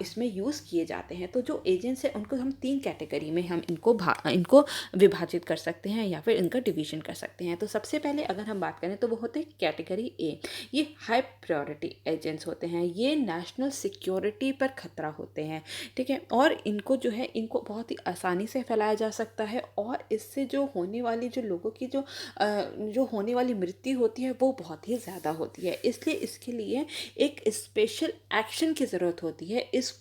इसमें यूज़ किए जाते हैं। तो जो एजेंट्स हैं उनको हम 3 कैटेगरी में हम इनको विभाजित कर सकते हैं, या फिर इनका डिवीजन कर सकते हैं। तो सबसे पहले अगर हम बात करें तो वो होते हैं कैटेगरी ए। ये हाई प्रायोरिटी एजेंट्स होते हैं, ये नेशनल सिक्योरिटी पर खतरा होते हैं, ठीक है। और इनको जो है इनको बहुत ही आसानी से फैलाया जा सकता है, और इससे जो होने वाली जो लोगों की जो होने वाली मृत्यु होती है वो बहुत ही ज़्यादा होती है। इसलिए इसके लिए एक स्पेशल एक्शन की ज़रूरत होती है। इस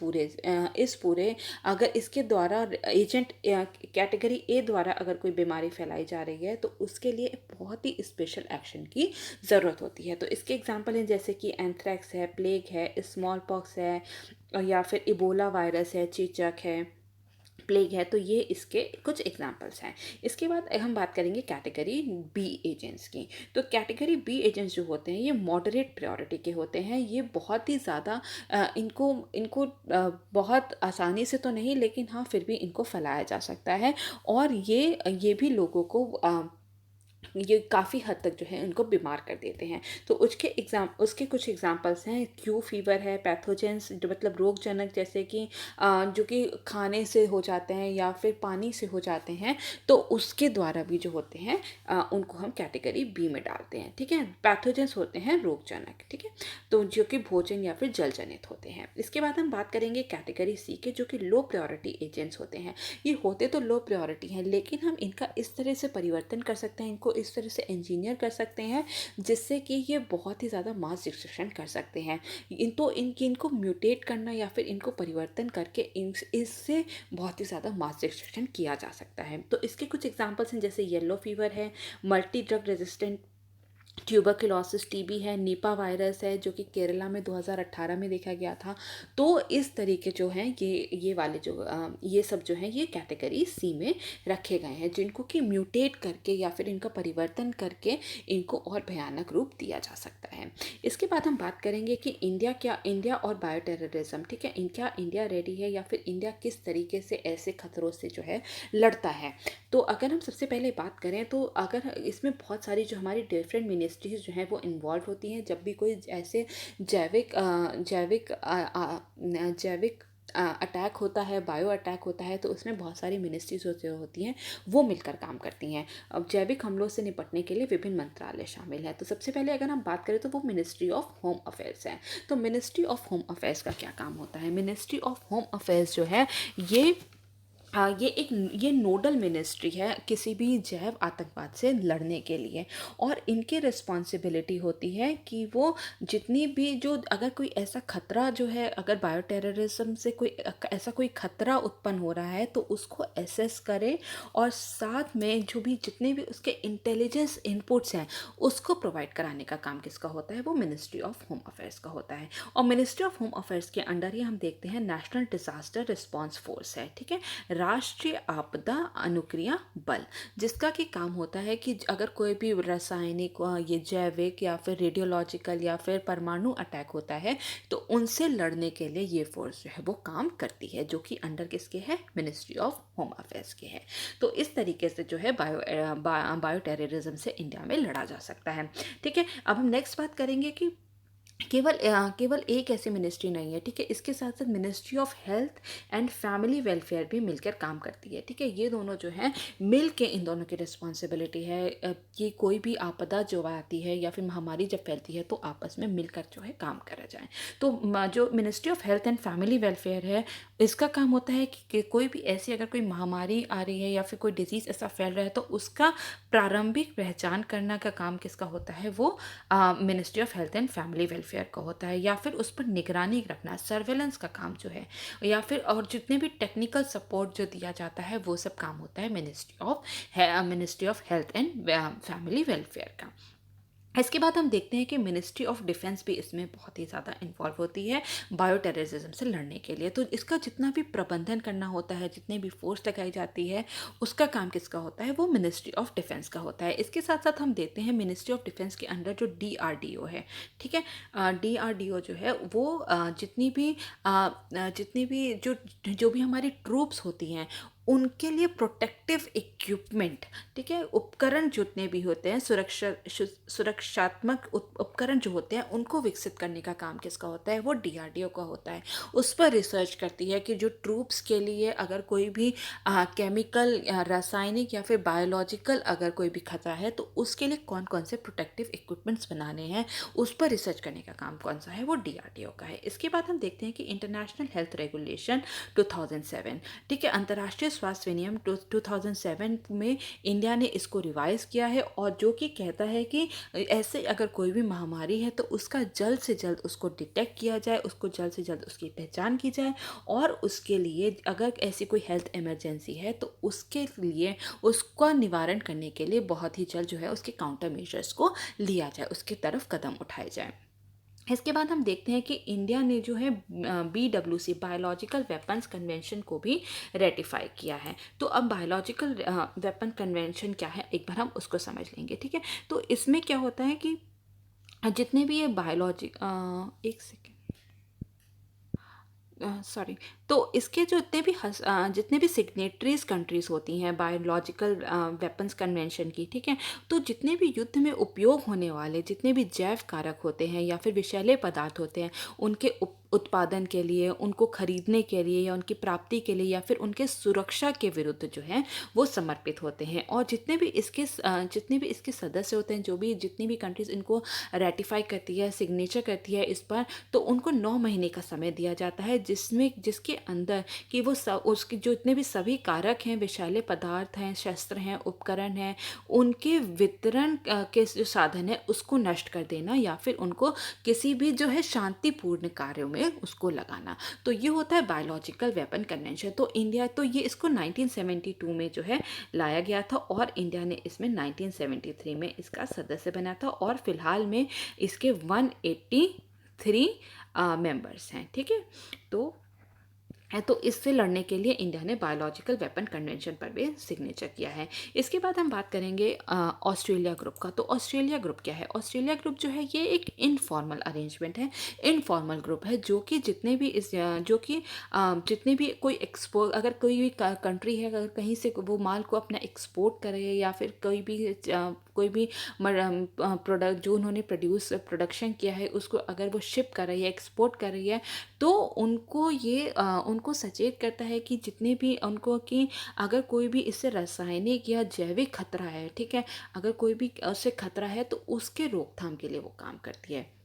पूरे अगर इसके द्वारा एजेंट कैटेगरी ए द्वारा अगर कोई बीमारी फैलाई जा रही है, तो उसके लिए बहुत ही स्पेशल एक्शन की ज़रूरत होती है। तो इसके एग्जांपल हैं जैसे कि एंथ्रेक्स है, प्लेग है, स्मॉल पॉक्स है, या फिर इबोला वायरस है, चेचक है, प्लेग है। तो ये इसके कुछ एग्जांपल्स हैं। इसके बाद हम बात करेंगे कैटेगरी बी एजेंट्स की। तो कैटेगरी बी एजेंट्स जो होते हैं ये मॉडरेट प्रायोरिटी के होते हैं। ये बहुत ही ज़्यादा इनको इनको बहुत आसानी से तो नहीं, लेकिन हाँ फिर भी इनको फैलाया जा सकता है, और ये भी लोगों को ये काफ़ी हद तक जो है उनको बीमार कर देते हैं। तो उसके कुछ एग्जांपल्स हैं, क्यू फीवर है, पैथोजेंस जो मतलब रोगजनक, जैसे कि जो कि खाने से हो जाते हैं या फिर पानी से हो जाते हैं, तो उसके द्वारा भी जो होते हैं उनको हम कैटेगरी बी में डालते हैं, ठीक है। पैथोजेंस होते हैं रोगजनक, ठीक है, तो जो कि भोजन या फिर जल जनित होते हैं। इसके बाद हम बात करेंगे कैटेगरी सी के, जो कि लो प्रायोरिटी एजेंट्स होते हैं। ये होते तो लो प्रायोरिटी हैं, लेकिन हम इनका इस तरह से परिवर्तन कर सकते हैं, इनको इस तरह से इंजीनियर कर सकते हैं, जिससे कि ये बहुत ही ज़्यादा मास डिस्ट्रक्शन कर सकते हैं। इनको म्यूटेट करना या फिर इनको परिवर्तन करके इससे बहुत ही ज़्यादा मास डिस्ट्रक्शन किया जा सकता है। तो इसके कुछ एग्जांपल्स हैं, जैसे येलो फीवर है, multi drug resistant tuberculosis TB है, निपा वायरस है जो कि केरला में 2018 में देखा गया था। तो इस तरीके जो हैं ये सब जो हैं ये कैटेगरी सी में रखे गए हैं, जिनको कि म्यूटेट करके या फिर इनका परिवर्तन करके इनको और भयानक रूप दिया जा सकता है। इसके बाद हम बात करेंगे कि इंडिया और बायो टेररिज्म, ठीक है, क्या इंडिया रेडी है, या फिर इंडिया किस तरीके से ऐसे खतरों से जो है लड़ता है। तो अगर हम सबसे पहले बात करें, तो अगर इसमें बहुत सारी जो हमारी डिफरेंट मिनिस्ट्रीज़ जो हैं वो इन्वॉल्व होती हैं, जब भी कोई ऐसे जैविक अटैक होता है, बायो अटैक होता है, तो उसमें बहुत सारी मिनिस्ट्रीज होती हैं, वो मिलकर काम करती हैं। अब जैविक हमलों से निपटने के लिए विभिन्न मंत्रालय शामिल हैं। तो सबसे पहले अगर हम बात करें तो वो मिनिस्ट्री ऑफ होम अफेयर्स है। तो मिनिस्ट्री ऑफ होम अफेयर्स का क्या काम होता है? मिनिस्ट्री ऑफ होम अफेयर्स जो है ये ये नोडल मिनिस्ट्री है किसी भी जैव आतंकवाद से लड़ने के लिए, और इनकी रिस्पॉन्सिबिलिटी होती है कि वो जितनी भी जो अगर कोई ऐसा खतरा जो है, अगर बायो टेररिज्म से ऐसा कोई खतरा उत्पन्न हो रहा है, तो उसको एसेस करे, और साथ में जो भी जितने भी उसके इंटेलिजेंस इनपुट्स हैं उसको प्रोवाइड कराने का काम किसका होता है? वो मिनिस्ट्री ऑफ होम अफेयर्स का होता है। और मिनिस्ट्री ऑफ होम अफेयर्स के अंडर ही हम देखते हैं नेशनल डिजास्टर रिस्पॉन्स फोर्स है, ठीक है। राष्ट्रीय आपदा अनुक्रिया बल, जिसका कि काम होता है कि अगर कोई भी रासायनिक ये जैविक या फिर रेडियोलॉजिकल या फिर परमाणु अटैक होता है तो उनसे लड़ने के लिए ये फोर्स जो है वो काम करती है, जो कि अंडर किसके है, मिनिस्ट्री ऑफ होम अफेयर्स के है। तो इस तरीके से जो है बायो टेररिज्म से इंडिया में लड़ा जा सकता है। ठीक है, अब हम नेक्स्ट बात करेंगे कि केवल एक ऐसी मिनिस्ट्री नहीं है। ठीक है, इसके साथ साथ ministry of health and family welfare भी मिलकर काम करती है। ठीक है, ये दोनों जो है मिल के इन दोनों की रिस्पॉन्सिबिलिटी है कि कोई भी आपदा जो आती है या फिर महामारी जब फैलती है तो आपस में मिलकर जो है काम करा जाए। तो जो ministry of health and family welfare है, इसका काम होता है कि कोई भी ऐसी अगर कोई महामारी आ रही है या फिर कोई डिजीज़ ऐसा फैल रहा है तो उसका प्रारंभिक पहचान करना का काम किसका होता है, वो ministry of health and family welfare का होता है। या फिर उस पर निगरानी रखना, सर्वेलेंस का काम जो है, या फिर और जितने भी टेक्निकल सपोर्ट जो दिया जाता है वो सब काम होता है ministry of health and family welfare का। इसके बाद हम देखते हैं कि मिनिस्ट्री ऑफ डिफेंस भी इसमें बहुत ही ज़्यादा इन्वॉल्व होती है बायो टेररिज्म से लड़ने के लिए। तो इसका जितना भी प्रबंधन करना होता है, जितने भी फोर्स लगाई जाती है, उसका काम किसका होता है, वो मिनिस्ट्री ऑफ डिफेंस का होता है। इसके साथ साथ हम देखते हैं मिनिस्ट्री ऑफ डिफेंस के अंडर जो DRDO है। ठीक है, DRDO जो है वो जितनी भी जो भी हमारी ट्रूप्स होती हैं उनके लिए प्रोटेक्टिव इक्विपमेंट, ठीक है, उपकरण जितने भी होते हैं, सुरक्षात्मक उपकरण जो होते हैं उनको विकसित करने का काम किसका होता है, वो DRDO का होता है। उस पर रिसर्च करती है कि जो ट्रूप्स के लिए अगर कोई भी केमिकल रासायनिक या फिर बायोलॉजिकल अगर कोई भी खतरा है तो उसके लिए कौन कौन से प्रोटेक्टिव इक्विपमेंट्स बनाने हैं, उस पर रिसर्च करने का काम कौन सा है, वो DRDO का है। इसके बाद हम देखते हैं कि इंटरनेशनल हेल्थ रेगुलेशन 2007, ठीक है, अंतर्राष्ट्रीय स्वास्थ्य विनियम 2007 में इंडिया ने इसको रिवाइज किया है, और जो कि कहता है कि ऐसे अगर कोई भी महामारी है तो उसका जल्द से जल्द उसको डिटेक्ट किया जाए, उसको जल्द से जल्द उसकी पहचान की जाए, और उसके लिए अगर ऐसी कोई हेल्थ इमरजेंसी है तो उसके लिए उसका निवारण करने के लिए बहुत ही जल्द जो है उसके काउंटर मेजर्स को लिया जाए, उसकी तरफ कदम उठाए जाए। इसके बाद हम देखते हैं कि इंडिया ने जो है BWC बायोलॉजिकल वेपन्स कन्वेंशन को भी रेटिफाई किया है। तो अब बायोलॉजिकल वेपन कन्वेंशन क्या है, एक बार हम उसको समझ लेंगे। ठीक है, तो इसमें क्या होता है कि जितने भी ये एक सेकेंड, सॉरी, तो इसके जो जितने भी सिग्नेटरीज कंट्रीज होती हैं बायोलॉजिकल वेपन्स कन्वेंशन की, ठीक है, तो जितने भी युद्ध में उपयोग होने वाले जितने भी जैव कारक होते हैं या फिर विषैले पदार्थ होते हैं, उनके उत्पादन के लिए, उनको खरीदने के लिए या उनकी प्राप्ति के लिए या फिर उनके सुरक्षा के विरुद्ध जो है वो समर्पित होते हैं। और जितने भी इसके सदस्य होते हैं, जितनी भी कंट्रीज इनको रेटिफाई करती है, सिग्नेचर करती है इस पर, तो उनको 9 महीने का समय दिया जाता है, जिसके अंदर कि वो उसके जो इतने भी सभी कारक हैं, विषैले पदार्थ हैं, शस्त्र हैं, उपकरण हैं, उनके वितरण के जो साधन है उसको नष्ट कर देना या फिर उनको किसी भी जो है शांतिपूर्ण कार्यों में उसको लगाना। तो ये होता है बायोलॉजिकल वेपन कन्वेंशन। तो ये इसको 1972 में जो है लाया गया था, और इंडिया ने इसमें 1973 में इसका सदस्य बना था, और फिलहाल में इसके 183 मेंबर्स हैं। ठीक है, तो इससे लड़ने के लिए इंडिया ने बायोलॉजिकल वेपन कन्वेंशन पर भी सिग्नेचर किया है। इसके बाद हम बात करेंगे ऑस्ट्रेलिया ग्रुप का। तो ऑस्ट्रेलिया ग्रुप क्या है? ऑस्ट्रेलिया ग्रुप जो है ये एक इनफॉर्मल अरेंजमेंट है, इनफॉर्मल ग्रुप है, जो कि जितने भी कोई अगर कोई भी कंट्री है, अगर कहीं से वो माल को अपना एक्सपोर्ट करे या फिर कोई भी प्रोडक्ट जो उन्होंने प्रोडक्शन किया है उसको अगर वो शिप कर रही है, एक्सपोर्ट कर रही है, तो उनको सचेत करता है कि जितने भी उनको कि अगर कोई भी इससे रासायनिक या जैविक खतरा है, ठीक है, अगर कोई भी उससे खतरा है तो उसके रोकथाम के लिए वो काम करती है।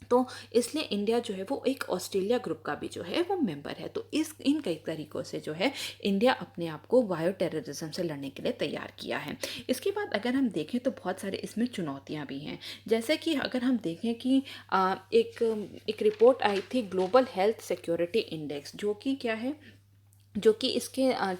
तो इसलिए इंडिया जो है वो एक ऑस्ट्रेलिया ग्रुप का भी जो है वो मेंबर है। तो इन कई तरीक़ों से जो है इंडिया अपने आप को बायो टेररिज्म से लड़ने के लिए तैयार किया है। इसके बाद अगर हम देखें तो बहुत सारे इसमें चुनौतियां भी हैं। जैसे कि अगर हम देखें कि एक रिपोर्ट आई थी ग्लोबल हेल्थ सिक्योरिटी इंडेक्स, जो कि क्या है, जो कि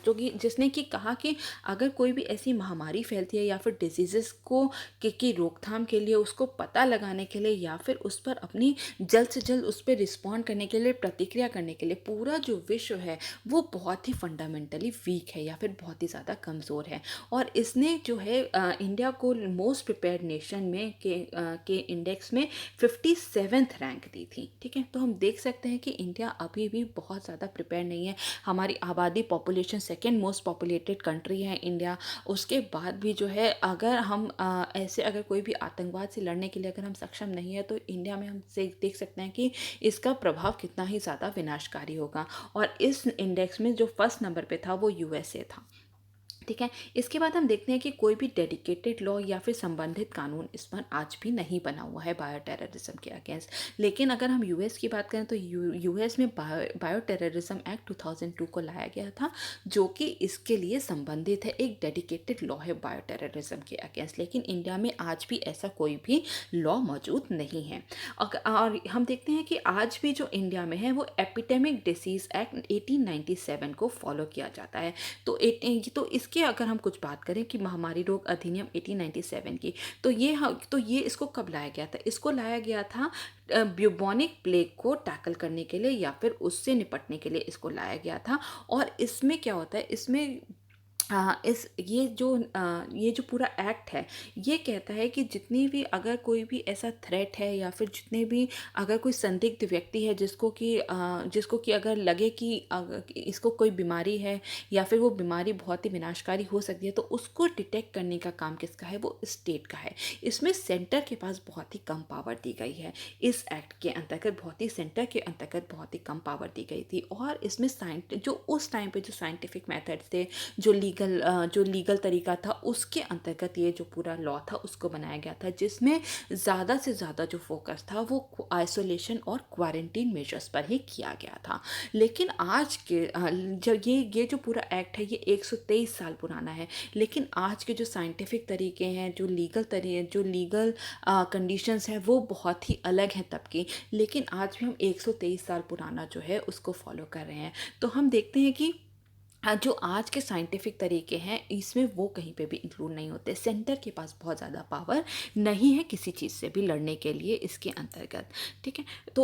जो कि जिसने कि कहा कि अगर कोई भी ऐसी महामारी फैलती है या फिर डिजीज़ेस को की रोकथाम के लिए, उसको पता लगाने के लिए या फिर उस पर अपनी जल्द से जल्द उस पर रिस्पॉन्ड करने के लिए, प्रतिक्रिया करने के लिए पूरा जो विश्व है वो बहुत ही फंडामेंटली वीक है या फिर बहुत ही ज़्यादा कमज़ोर है। और इसने जो है इंडिया को मोस्ट प्रिपेयर्ड नेशन में के इंडेक्स में 57th रैंक दी थी। ठीक है, तो हम देख सकते हैं कि इंडिया अभी भी बहुत ज़्यादा प्रिपेयर नहीं है। हमारी आबादी, population second most populated country है इंडिया। उसके बाद भी जो है अगर हम ऐसे अगर कोई भी आतंकवाद से लड़ने के लिए अगर हम सक्षम नहीं है, तो इंडिया में हम से देख सकते हैं कि इसका प्रभाव कितना ही ज़्यादा विनाशकारी होगा। और इस इंडेक्स में जो फर्स्ट नंबर पे था वो यूएसए था। ठीक है, इसके बाद हम देखते हैं कि कोई भी डेडिकेटेड लॉ या फिर संबंधित कानून इस पर आज भी नहीं बना हुआ है बायो टेररिज्म के अगेंस्ट। लेकिन अगर हम यूएस की बात करें तो यूएस में बायो टेररिज्म एक्ट 2002 को लाया गया था, जो कि इसके लिए संबंधित है, एक डेडिकेटेड लॉ है बायो टेररिज्म के अगेंस्ट। लेकिन इंडिया में आज भी ऐसा कोई भी लॉ मौजूद नहीं है। और हम देखते हैं कि आज भी जो इंडिया में है वो एपिडेमिक डिसीज़ एक्ट 1897 को फॉलो किया जाता है। तो इसके अगर हम कुछ बात करें कि महामारी रोग अधिनियम 1897 की, तो ये इसको कब लाया गया था? इसको लाया गया था ब्यूबोनिक प्लेग को टैकल करने के लिए या फिर उससे निपटने के लिए इसको लाया गया था। और इसमें क्या होता है, इसमें ये जो पूरा एक्ट है, ये कहता है कि जितनी भी अगर कोई भी ऐसा थ्रेट है या फिर जितने भी अगर कोई संदिग्ध व्यक्ति है जिसको कि अगर लगे कि इसको कोई बीमारी है या फिर वो बीमारी बहुत ही विनाशकारी हो सकती है, तो उसको डिटेक्ट करने का काम किसका है? वो स्टेट का है। इसमें सेंटर के पास बहुत ही कम पावर दी गई है। इस एक्ट के अंतर्गत सेंटर के अंतर्गत बहुत ही कम पावर दी गई थी। और इसमें जो उस टाइम पे जो साइंटिफिक मेथड्स थे, जो लीगल तरीका था, उसके अंतर्गत ये जो पूरा लॉ था उसको बनाया गया था, जिसमें ज़्यादा से ज़्यादा जो फोकस था वो आइसोलेशन और क्वारंटीन मेजर्स पर ही किया गया था। लेकिन आज के जब ये जो पूरा एक्ट है ये 123 साल पुराना है। लेकिन आज के जो साइंटिफिक तरीके हैं, जो लीगल कंडीशंस हैं, वो बहुत ही अलग हैं तब की। लेकिन आज भी हम 123 साल पुराना जो है उसको फॉलो कर रहे हैं। तो हम देखते हैं कि जो आज के साइंटिफिक तरीके हैं इसमें वो कहीं पे भी इंक्लूड नहीं होते। सेंटर के पास बहुत ज़्यादा पावर नहीं है किसी चीज़ से भी लड़ने के लिए इसके अंतर्गत। ठीक है, तो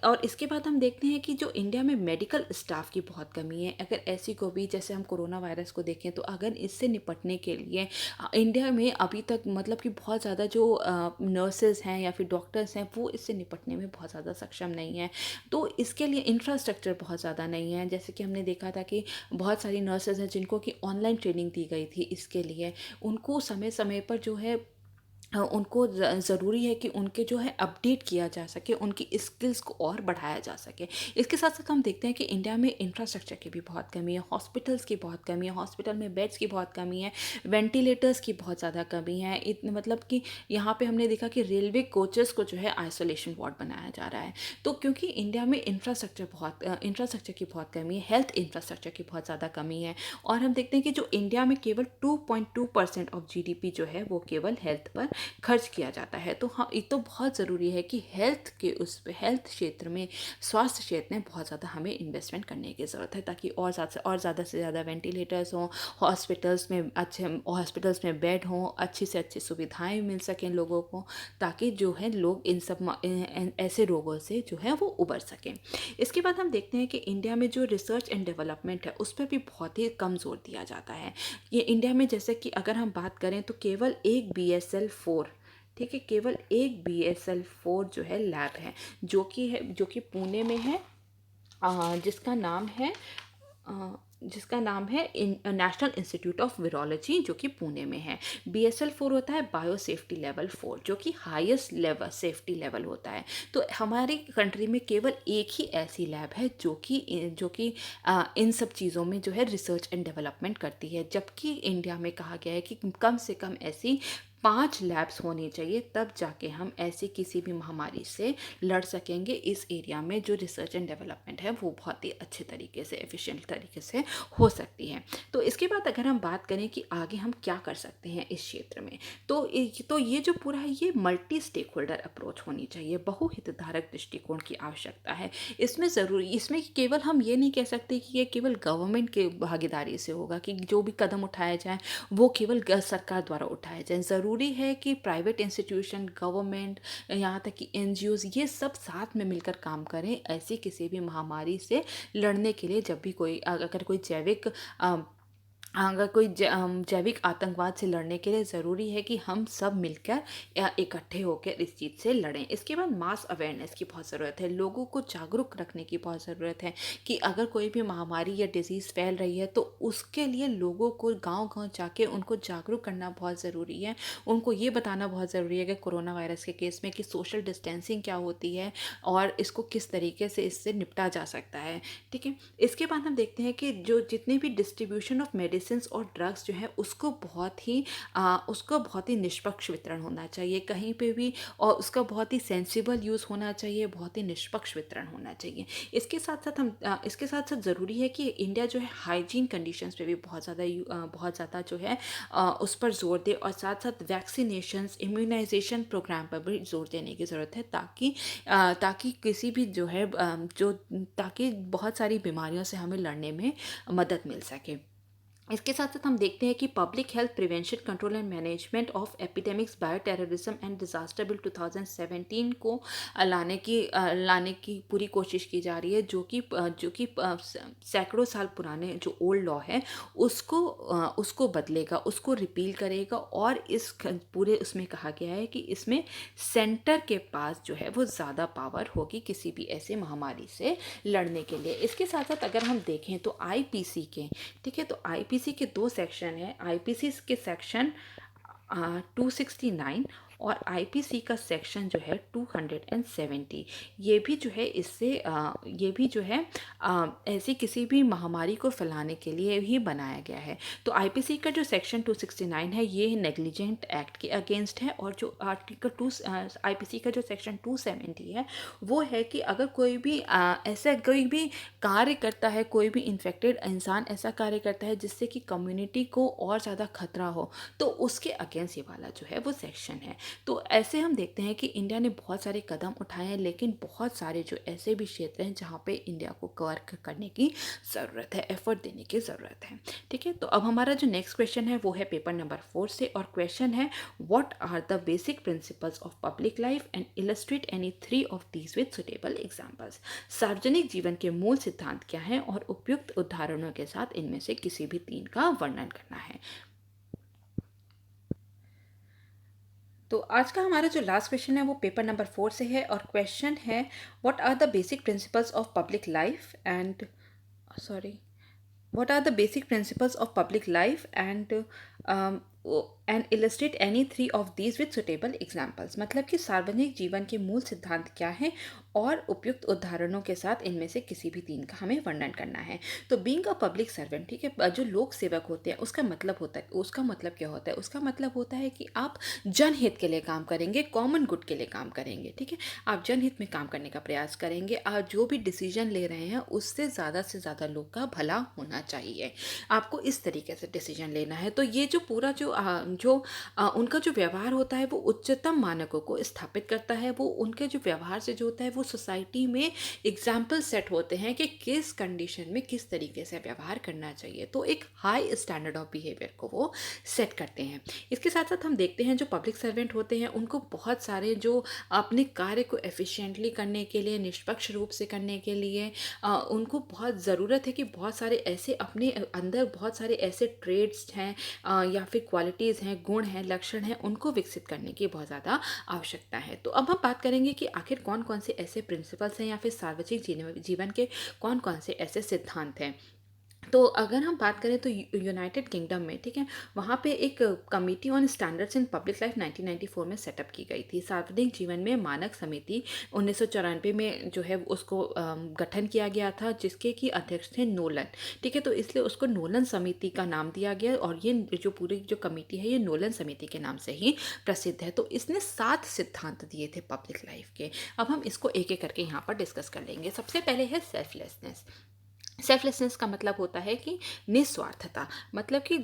और इसके बाद हम देखते हैं कि जो इंडिया में मेडिकल स्टाफ की बहुत कमी है। अगर ऐसी को भी, जैसे हम कोरोना वायरस को देखें, तो अगर इससे निपटने के लिए इंडिया में अभी तक मतलब कि बहुत ज़्यादा जो नर्सेज हैं या फिर डॉक्टर्स हैं, वो इससे निपटने में बहुत ज़्यादा सक्षम नहीं है। तो इसके लिए इंफ्रास्ट्रक्चर बहुत ज़्यादा नहीं है। जैसे कि हमने देखा था कि बहुत सारी नर्सेज हैं जिनको कि ऑनलाइन ट्रेनिंग दी गई थी इसके लिए। उनको समय समय पर जो है उनको ज़रूरी है कि उनके जो है अपडेट किया जा सके, उनकी स्किल्स को और बढ़ाया जा सके। इसके साथ साथ हम देखते हैं कि इंडिया में इंफ्रास्ट्रक्चर की भी बहुत कमी है, हॉस्पिटल्स की बहुत कमी है, हॉस्पिटल में बेड्स की बहुत कमी है, वेंटिलेटर्स की बहुत ज़्यादा कमी है। इतने मतलब कि यहाँ पे हमने देखा कि रेलवे कोचेस को जो है आइसोलेशन वार्ड बनाया जा रहा है। तो क्योंकि इंडिया में इंफ्रास्ट्रक्चर की बहुत कमी है, हेल्थ इंफ्रास्ट्रक्चर की बहुत ज़्यादा कमी है। और हम देखते हैं कि जो इंडिया में केवल 2.2% ऑफ जीडीपी जो है वो केवल हेल्थ पर खर्च किया जाता है। तो हाँ, ये तो बहुत ज़रूरी है कि हेल्थ क्षेत्र में, स्वास्थ्य क्षेत्र में बहुत ज़्यादा हमें इन्वेस्टमेंट करने की ज़रूरत है, ताकि और ज़्यादा से ज़्यादा वेंटिलेटर्स हों, हॉस्पिटल्स में बेड हों, अच्छी से अच्छी सुविधाएं मिल सकें लोगों को, ताकि जो है लोग ऐसे रोगों से जो है वो उबर सकें। इसके बाद हम देखते हैं कि इंडिया में जो रिसर्च एंड डेवलपमेंट है उस पर भी बहुत ही कम जोर दिया जाता है। ये इंडिया में, जैसे कि अगर हम बात करें तो केवल एक BSL-4, ठीक है, केवल एक BSL-4 जो है लैब है, जो कि पुणे में है, जिसका नाम है नेशनल इंस्टीट्यूट ऑफ वायरोलॉजी, जो कि पुणे में है। BSL-4 होता है बायो सेफ्टी लेवल 4, जो कि हाईएस्ट लेवल सेफ्टी लेवल होता है। तो हमारी कंट्री में केवल एक ही ऐसी लैब है जो कि इन सब चीज़ों में जो है रिसर्च एंड डेवलपमेंट करती है। जबकि इंडिया में कहा गया है कि कम से कम ऐसी 5 लैब्स होनी चाहिए, तब जाके हम ऐसे किसी भी महामारी से लड़ सकेंगे। इस एरिया में जो रिसर्च एंड डेवलपमेंट है वो बहुत ही अच्छे तरीके से, एफिशिएंट तरीके से हो सकती है। तो इसके बाद अगर हम बात करें कि आगे हम क्या कर सकते हैं इस क्षेत्र में, तो ये जो पूरा है ये मल्टी स्टेक होल्डर अप्रोच होनी चाहिए, बहुहितधारक दृष्टिकोण की आवश्यकता है। इसमें केवल हम ये नहीं कह सकते कि ये केवल गवर्नमेंट के भागीदारी से होगा, कि जो भी कदम उठाया जाए वो केवल सरकार द्वारा उठाया जाए। ज़रूरी है कि प्राइवेट इंस्टीट्यूशन, गवर्नमेंट, यहाँ तक कि एनजीओज, ये सब साथ में मिलकर काम करें ऐसी किसी भी महामारी से लड़ने के लिए। जब भी कोई अगर कोई जैविक आतंकवाद से लड़ने के लिए ज़रूरी है कि हम सब मिलकर या इकट्ठे होकर इस चीज़ से लड़ें। इसके बाद मास अवेयरनेस की बहुत ज़रूरत है, लोगों को जागरूक रखने की बहुत ज़रूरत है कि अगर कोई भी महामारी या डिजीज़ फैल रही है तो उसके लिए लोगों को गांव-गांव जाके उनको जागरूक करना बहुत ज़रूरी है। उनको ये बताना बहुत ज़रूरी है कि कोरोना वायरस के केस में कि सोशल डिस्टेंसिंग क्या होती है और इसको किस तरीके से इससे निपटा जा सकता है। ठीक है, इसके बाद हम देखते हैं कि जो जितने भी डिस्ट्रीब्यूशन ऑफ मेडिसिन और ड्रग्स जो है उसको बहुत ही निष्पक्ष वितरण होना चाहिए कहीं पे भी, और उसका बहुत ही सेंसिबल यूज़ होना चाहिए, बहुत ही निष्पक्ष वितरण होना चाहिए। इसके साथ साथ ज़रूरी है कि इंडिया जो है हाइजीन कंडीशंस पे भी बहुत ज़्यादा जो है उस पर जोर दे, और साथ साथ वैक्सीनेशंस, इम्यूनाइजेशन प्रोग्राम पर भी जोर देने की ज़रूरत है, ताकि किसी भी जो है ताकि बहुत सारी बीमारियों से हमें लड़ने में मदद मिल सके। इसके साथ साथ हम देखते हैं कि public health prevention, control and management of epidemics, bio terrorism and disaster bill 2017 को लाने की पूरी कोशिश की जा रही है, जो कि सैकड़ों साल पुराने जो ओल्ड लॉ है उसको बदलेगा, उसको रिपील करेगा, और इस पूरे उसमें कहा गया है कि इसमें सेंटर के पास जो है वो ज़्यादा पावर होगी किसी भी ऐसे महामारी से लड़ने के लिए। इसके साथ साथ अगर हम देखें तो आईपीसी के, ठीक है, तो आईपीसी के 2 सेक्शन हैं। आईपीसी के सेक्शन 269 और आईपीसी का सेक्शन जो है 270, ये भी जो है ऐसी किसी भी महामारी को फैलाने के लिए ही बनाया गया है। तो आईपीसी का जो सेक्शन 269 है ये नेग्लिजेंट एक्ट के अगेंस्ट है, और जो आईपीसी का जो सेक्शन 270 है वो है कि अगर कोई भी कार्य करता है, कोई भी इन्फेक्टेड इंसान ऐसा कार्य करता है जिससे कि कम्युनिटी को और ज़्यादा खतरा हो, तो उसके अगेंस्ट ये वाला जो है वो सेक्शन है। तो ऐसे हम देखते हैं कि इंडिया ने बहुत सारे कदम उठाए हैं, लेकिन बहुत सारे जो ऐसे भी क्षेत्र हैं जहाँ पे इंडिया को वर्क करने की ज़रूरत है, एफर्ट देने की ज़रूरत है। ठीक है, तो अब हमारा जो नेक्स्ट क्वेश्चन है वो है पेपर नंबर 4 से, और क्वेश्चन है what are the basic principles of public life and illustrate any 3 of these with suitable examples. सार्वजनिक जीवन के मूल सिद्धांत क्या हैं और उपयुक्त उदाहरणों के साथ इनमें से किसी भी 3 का वर्णन करना है। तो आज का हमारा जो लास्ट क्वेश्चन है वो पेपर नंबर 4 से है, और क्वेश्चन है what are the basic principles of public life and sorry what are the basic principles of public life and illustrate any 3 of these with suitable examples। मतलब कि सार्वजनिक जीवन के मूल सिद्धांत क्या हैं और उपयुक्त उदाहरणों के साथ इनमें से किसी भी 3 का हमें वर्णन करना है। तो बीइंग अ पब्लिक सर्वेंट, ठीक है, जो लोक सेवक होते हैं उसका मतलब क्या होता है? उसका मतलब होता है कि आप जनहित के लिए काम करेंगे, कॉमन गुड के लिए काम करेंगे। ठीक है, आप जनहित में काम करने का प्रयास करेंगे, आप जो भी डिसीजन ले रहे हैं उससे ज़्यादा लोग का भला होना चाहिए, आपको इस तरीके से डिसीजन लेना है। तो ये जो पूरा उनका जो व्यवहार होता है वो उच्चतम मानकों को स्थापित करता है। वो उनके जो व्यवहार से जो होता है वो सोसाइटी में एग्जाम्पल सेट होते हैं कि किस कंडीशन में किस तरीके से व्यवहार करना चाहिए। तो एक हाई स्टैंडर्ड ऑफ बिहेवियर को वो सेट करते हैं। इसके साथ साथ हम देखते हैं जो पब्लिक सर्वेंट होते हैं उनको बहुत सारे जो अपने कार्य को एफिशिएंटली करने के लिए, निष्पक्ष रूप से करने के लिए उनको बहुत ज़रूरत है कि बहुत सारे ऐसे अपने अंदर बहुत सारे ऐसे ट्रेड्स हैं या फिर क्वालिटीज़ हैं, गुण हैं, लक्षण हैं, उनको विकसित करने की बहुत ज़्यादा आवश्यकता है। तो अब हम बात करेंगे कि आखिर कौन कौन से ऐसे प्रिंसिपल्स हैं या फिर सार्वजनिक जीवन के कौन कौन से ऐसे सिद्धांत हैं। तो अगर हम बात करें तो यूनाइटेड किंगडम में, ठीक है, वहाँ पे एक committee on standards in public life 1994 में सेटअप की गई थी। सार्वजनिक जीवन में मानक समिति 1994 में जो है उसको गठन किया गया था, जिसके की अध्यक्ष थे नोलन। ठीक है, तो इसलिए उसको नोलन समिति का नाम दिया गया और ये जो पूरी जो कमेटी है ये नोलन समिति के नाम से ही प्रसिद्ध है। तो इसने 7 सिद्धांत दिए थे पब्लिक लाइफ के। अब हम इसको एक एक करके यहाँ पर डिस्कस कर लेंगे। सबसे पहले है सेल्फलेसनेस। सेल्फलेसनेस का मतलब होता है कि निस्वार्थता। मतलब कि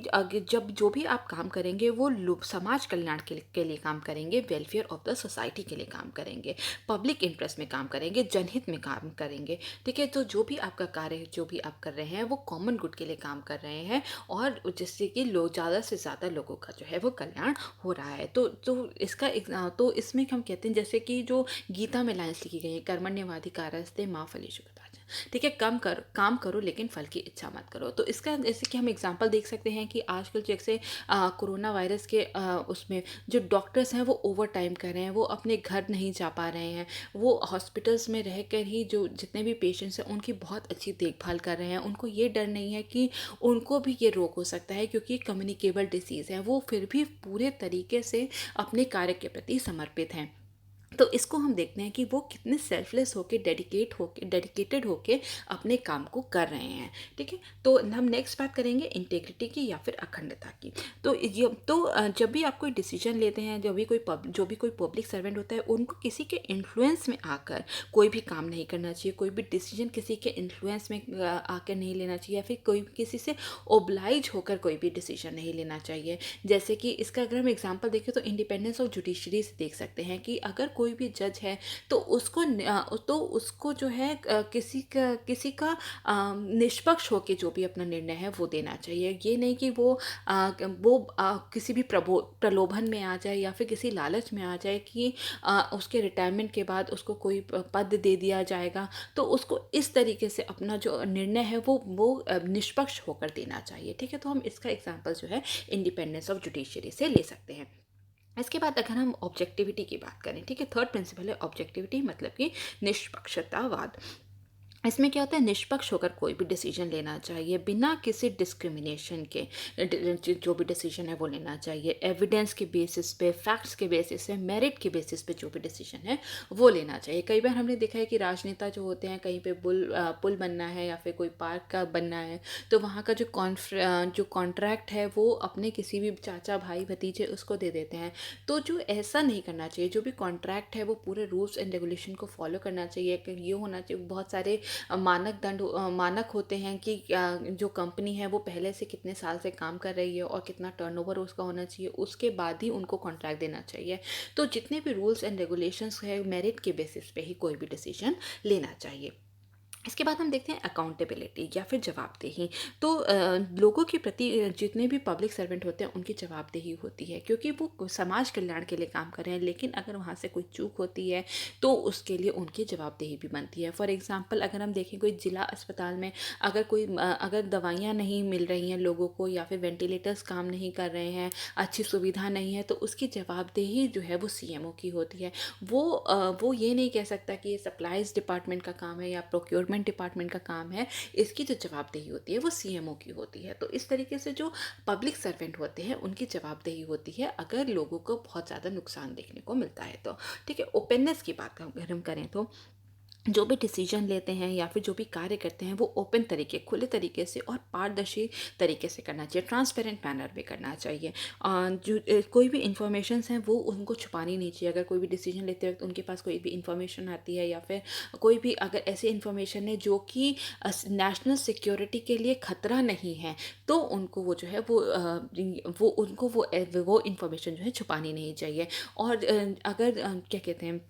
जब जो भी आप काम करेंगे वो लोग समाज कल्याण के लिए काम करेंगे, वेलफेयर ऑफ द सोसाइटी के लिए काम करेंगे, पब्लिक इंटरेस्ट में काम करेंगे, जनहित में काम करेंगे। ठीक है, तो जो भी आपका कार्य है, जो भी आप कर रहे हैं वो कॉमन गुड के लिए काम कर रहे हैं और जिससे कि लोग ज़्यादा से ज़्यादा लोगों का जो है वो कल्याण हो रहा है। तो इसमें हम कहते हैं, जैसे कि जो गीता में लाइन्स लिखी गई है, कर्मण्येवाधिकारस्ते मा फलेषु कदाचन। ठीक है, काम करो लेकिन फल की इच्छा मत करो। तो इसका जैसे कि हम एग्जांपल देख सकते हैं कि आजकल जैसे कोरोना वायरस के उसमें जो डॉक्टर्स हैं वो ओवर टाइम कर रहे हैं, वो अपने घर नहीं जा पा रहे हैं, वो हॉस्पिटल्स में रहकर ही जो जितने भी पेशेंट्स हैं उनकी बहुत अच्छी देखभाल कर रहे हैं। उनको ये डर नहीं है कि उनको भी ये रोग हो सकता है, क्योंकि कम्युनिकेबल डिसीज़ है। वो फिर भी पूरे तरीके से अपने कार्य के प्रति समर्पित हैं। तो इसको हम देखते हैं कि वो कितने सेल्फलेस होके डेडिकेटेड होके अपने काम को कर रहे हैं। ठीक है, तो हम नेक्स्ट बात करेंगे इंटेग्रिटी की या फिर अखंडता की। जब भी आप कोई डिसीजन लेते हैं, जो भी कोई पब्लिक सर्वेंट होता है, उनको किसी के इन्फ्लुएंस में आकर कोई भी काम नहीं करना चाहिए। कोई भी डिसीजन किसी के इन्फ्लुएंस में आकर नहीं लेना चाहिए, या फिर कोई किसी से ओब्लाइज होकर कोई भी डिसीजन नहीं लेना चाहिए। जैसे कि इसका अगर हम एग्जांपल देखें तो इंडिपेंडेंस ऑफ जुडिशरी से देख सकते हैं कि अगर कोई भी जज है तो उसको जो है किसी का निष्पक्ष होकर जो भी अपना निर्णय है वो देना चाहिए। ये नहीं कि किसी भी प्रलोभन में आ जाए या फिर किसी लालच में आ जाए कि उसके रिटायरमेंट के बाद उसको कोई पद दे दिया जाएगा। तो उसको इस तरीके से अपना जो निर्णय है वो निष्पक्ष होकर देना चाहिए। ठीक है, तो हम इसका एग्जाम्पल जो है इंडिपेंडेंस ऑफ जुडिशरी से ले सकते हैं। इसके बाद अगर हम ऑब्जेक्टिविटी की बात करें, ठीक है, थर्ड प्रिंसिपल है ऑब्जेक्टिविटी, मतलब कि निष्पक्षतावाद। इसमें क्या होता है, निष्पक्ष होकर कोई भी डिसीजन लेना चाहिए बिना किसी डिस्क्रिमिनेशन के। जो भी डिसीजन है वो लेना चाहिए एविडेंस के बेसिस पे, फैक्ट्स के बेसिस पे, मेरिट के बेसिस पे जो भी डिसीजन है वो लेना चाहिए। कई बार हमने देखा है कि राजनेता जो होते हैं, कहीं पे पुल बनना है या फिर कोई पार्क का बनना है, तो वहाँ का जो कॉन्ट्रैक्ट है वो अपने किसी भी चाचा भाई भतीजे उसको दे देते हैं। तो जो ऐसा नहीं करना चाहिए, जो भी कॉन्ट्रैक्ट है वो पूरे रूल्स एंड रेगुलेशन को फॉलो करना चाहिए। कि ये होना चाहिए, बहुत सारे मानक होते हैं कि जो कंपनी है वो पहले से कितने साल से काम कर रही है और कितना टर्नओवर उसका होना चाहिए, उसके बाद ही उनको कॉन्ट्रैक्ट देना चाहिए। तो जितने भी रूल्स एंड रेगुलेशंस है, मेरिट के बेसिस पे ही कोई भी डिसीजन लेना चाहिए। इसके बाद हम देखते हैं अकाउंटेबिलिटी या फिर जवाबदेही। तो लोगों के प्रति जितने भी पब्लिक सर्वेंट होते हैं उनकी जवाबदेही होती है, क्योंकि वो समाज कल्याण के लिए काम कर रहे हैं। लेकिन अगर वहाँ से कोई चूक होती है तो उसके लिए उनकी जवाबदेही भी बनती है। फॉर एग्जांपल अगर हम देखें कोई ज़िला अस्पताल में अगर दवाइयाँ नहीं मिल रही हैं लोगों को, या फिर वेंटिलेटर्स काम नहीं कर रहे हैं, अच्छी सुविधा नहीं है, तो उसकी जवाबदेही जो है वो सीएमओ की होती है। वो ये नहीं कह सकता कि ये सप्लाईज डिपार्टमेंट का काम है या प्रोक्योरमेंट डिपार्टमेंट का काम है। इसकी जो जवाबदेही होती है वो सीएमओ की होती है। तो इस तरीके से जो पब्लिक सर्वेंट होते हैं उनकी जवाबदेही होती है अगर लोगों को बहुत ज़्यादा नुकसान देखने को मिलता है तो। ठीक है, ओपननेस की बात अगर हम करें तो जो भी डिसीजन लेते हैं या फिर जो भी कार्य करते हैं वो ओपन तरीके, खुले तरीके से और पारदर्शी तरीके से करना चाहिए, ट्रांसपेरेंट मैनर में करना चाहिए। कोई भी इंफॉर्मेशंस हैं वो उनको छुपानी नहीं चाहिए। अगर कोई भी डिसीजन लेते वक्त उनके पास कोई भी इंफॉर्मेशन आती है या फिर कोई भी अगर ऐसी इंफॉर्मेशन है जो कि नेशनल सिक्योरिटी के लिए खतरा नहीं है, तो उनको वो जो है वो इंफॉर्मेशन जो है छुपानी नहीं चाहिए। और क्या कहते हैं,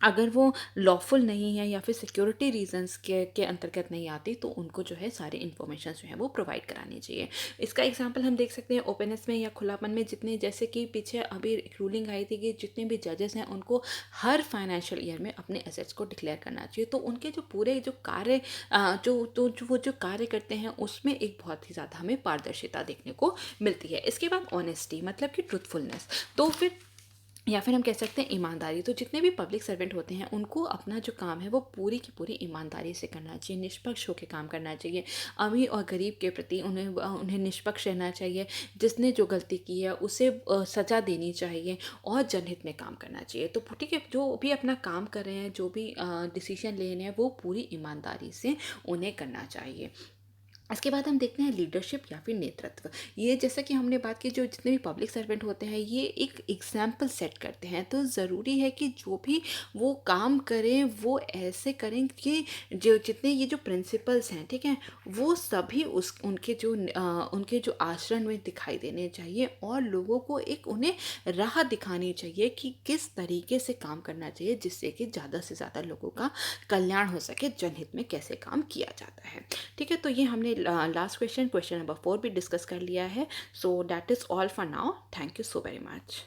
अगर वो लॉफुल नहीं है या फिर सिक्योरिटी रीजंस के अंतर्गत नहीं आती, तो उनको जो है सारी इन्फॉर्मेशन जो है वो प्रोवाइड करानी चाहिए। इसका एग्जांपल हम देख सकते हैं ओपननेस में या खुलापन में। जैसे कि पीछे अभी एक रूलिंग आई थी कि जितने भी जजेस हैं उनको हर फाइनेंशियल ईयर में अपने एसेट्स को डिक्लेयर करना चाहिए। तो उनके जो पूरे जो कार्य वो जो कार्य करते हैं उसमें एक बहुत ही ज़्यादा हमें पारदर्शिता देखने को मिलती है। इसके बाद ऑनेस्टी, मतलब कि ट्रुथफुलनेस। तो फिर या फिर हम कह सकते हैं ईमानदारी। तो जितने भी पब्लिक सर्वेंट होते हैं उनको अपना जो काम है वो पूरी की पूरी ईमानदारी से करना चाहिए, निष्पक्ष होकर काम करना चाहिए। अमीर और गरीब के प्रति उन्हें निष्पक्ष रहना चाहिए। जिसने जो गलती की है उसे सज़ा देनी चाहिए और जनहित में काम करना चाहिए। तो ठीक है, जो भी अपना काम कर रहे हैं, जो भी डिसीजन ले रहे हैं, वो पूरी ईमानदारी से उन्हें करना चाहिए। इसके बाद हम देखते हैं लीडरशिप या फिर नेतृत्व। ये जैसा कि हमने बात की, जो जितने भी पब्लिक सर्वेंट होते हैं ये एक एग्जाम्पल सेट करते हैं। तो ज़रूरी है कि जो भी वो काम करें वो ऐसे करें कि जो जितने ये जो प्रिंसिपल्स हैं, ठीक है, वो सभी उस उनके जो आचरण में दिखाई देने चाहिए और लोगों को एक उन्हें राह दिखानी चाहिए कि किस तरीके से काम करना चाहिए जिससे कि ज़्यादा से ज़्यादा लोगों का कल्याण हो सके, जनहित में कैसे काम किया जाता है। ठीक है, तो ये हमने लास्ट क्वेश्चन नंबर 4 भी डिस्कस कर लिया है। So that is all for now. Thank you so very much.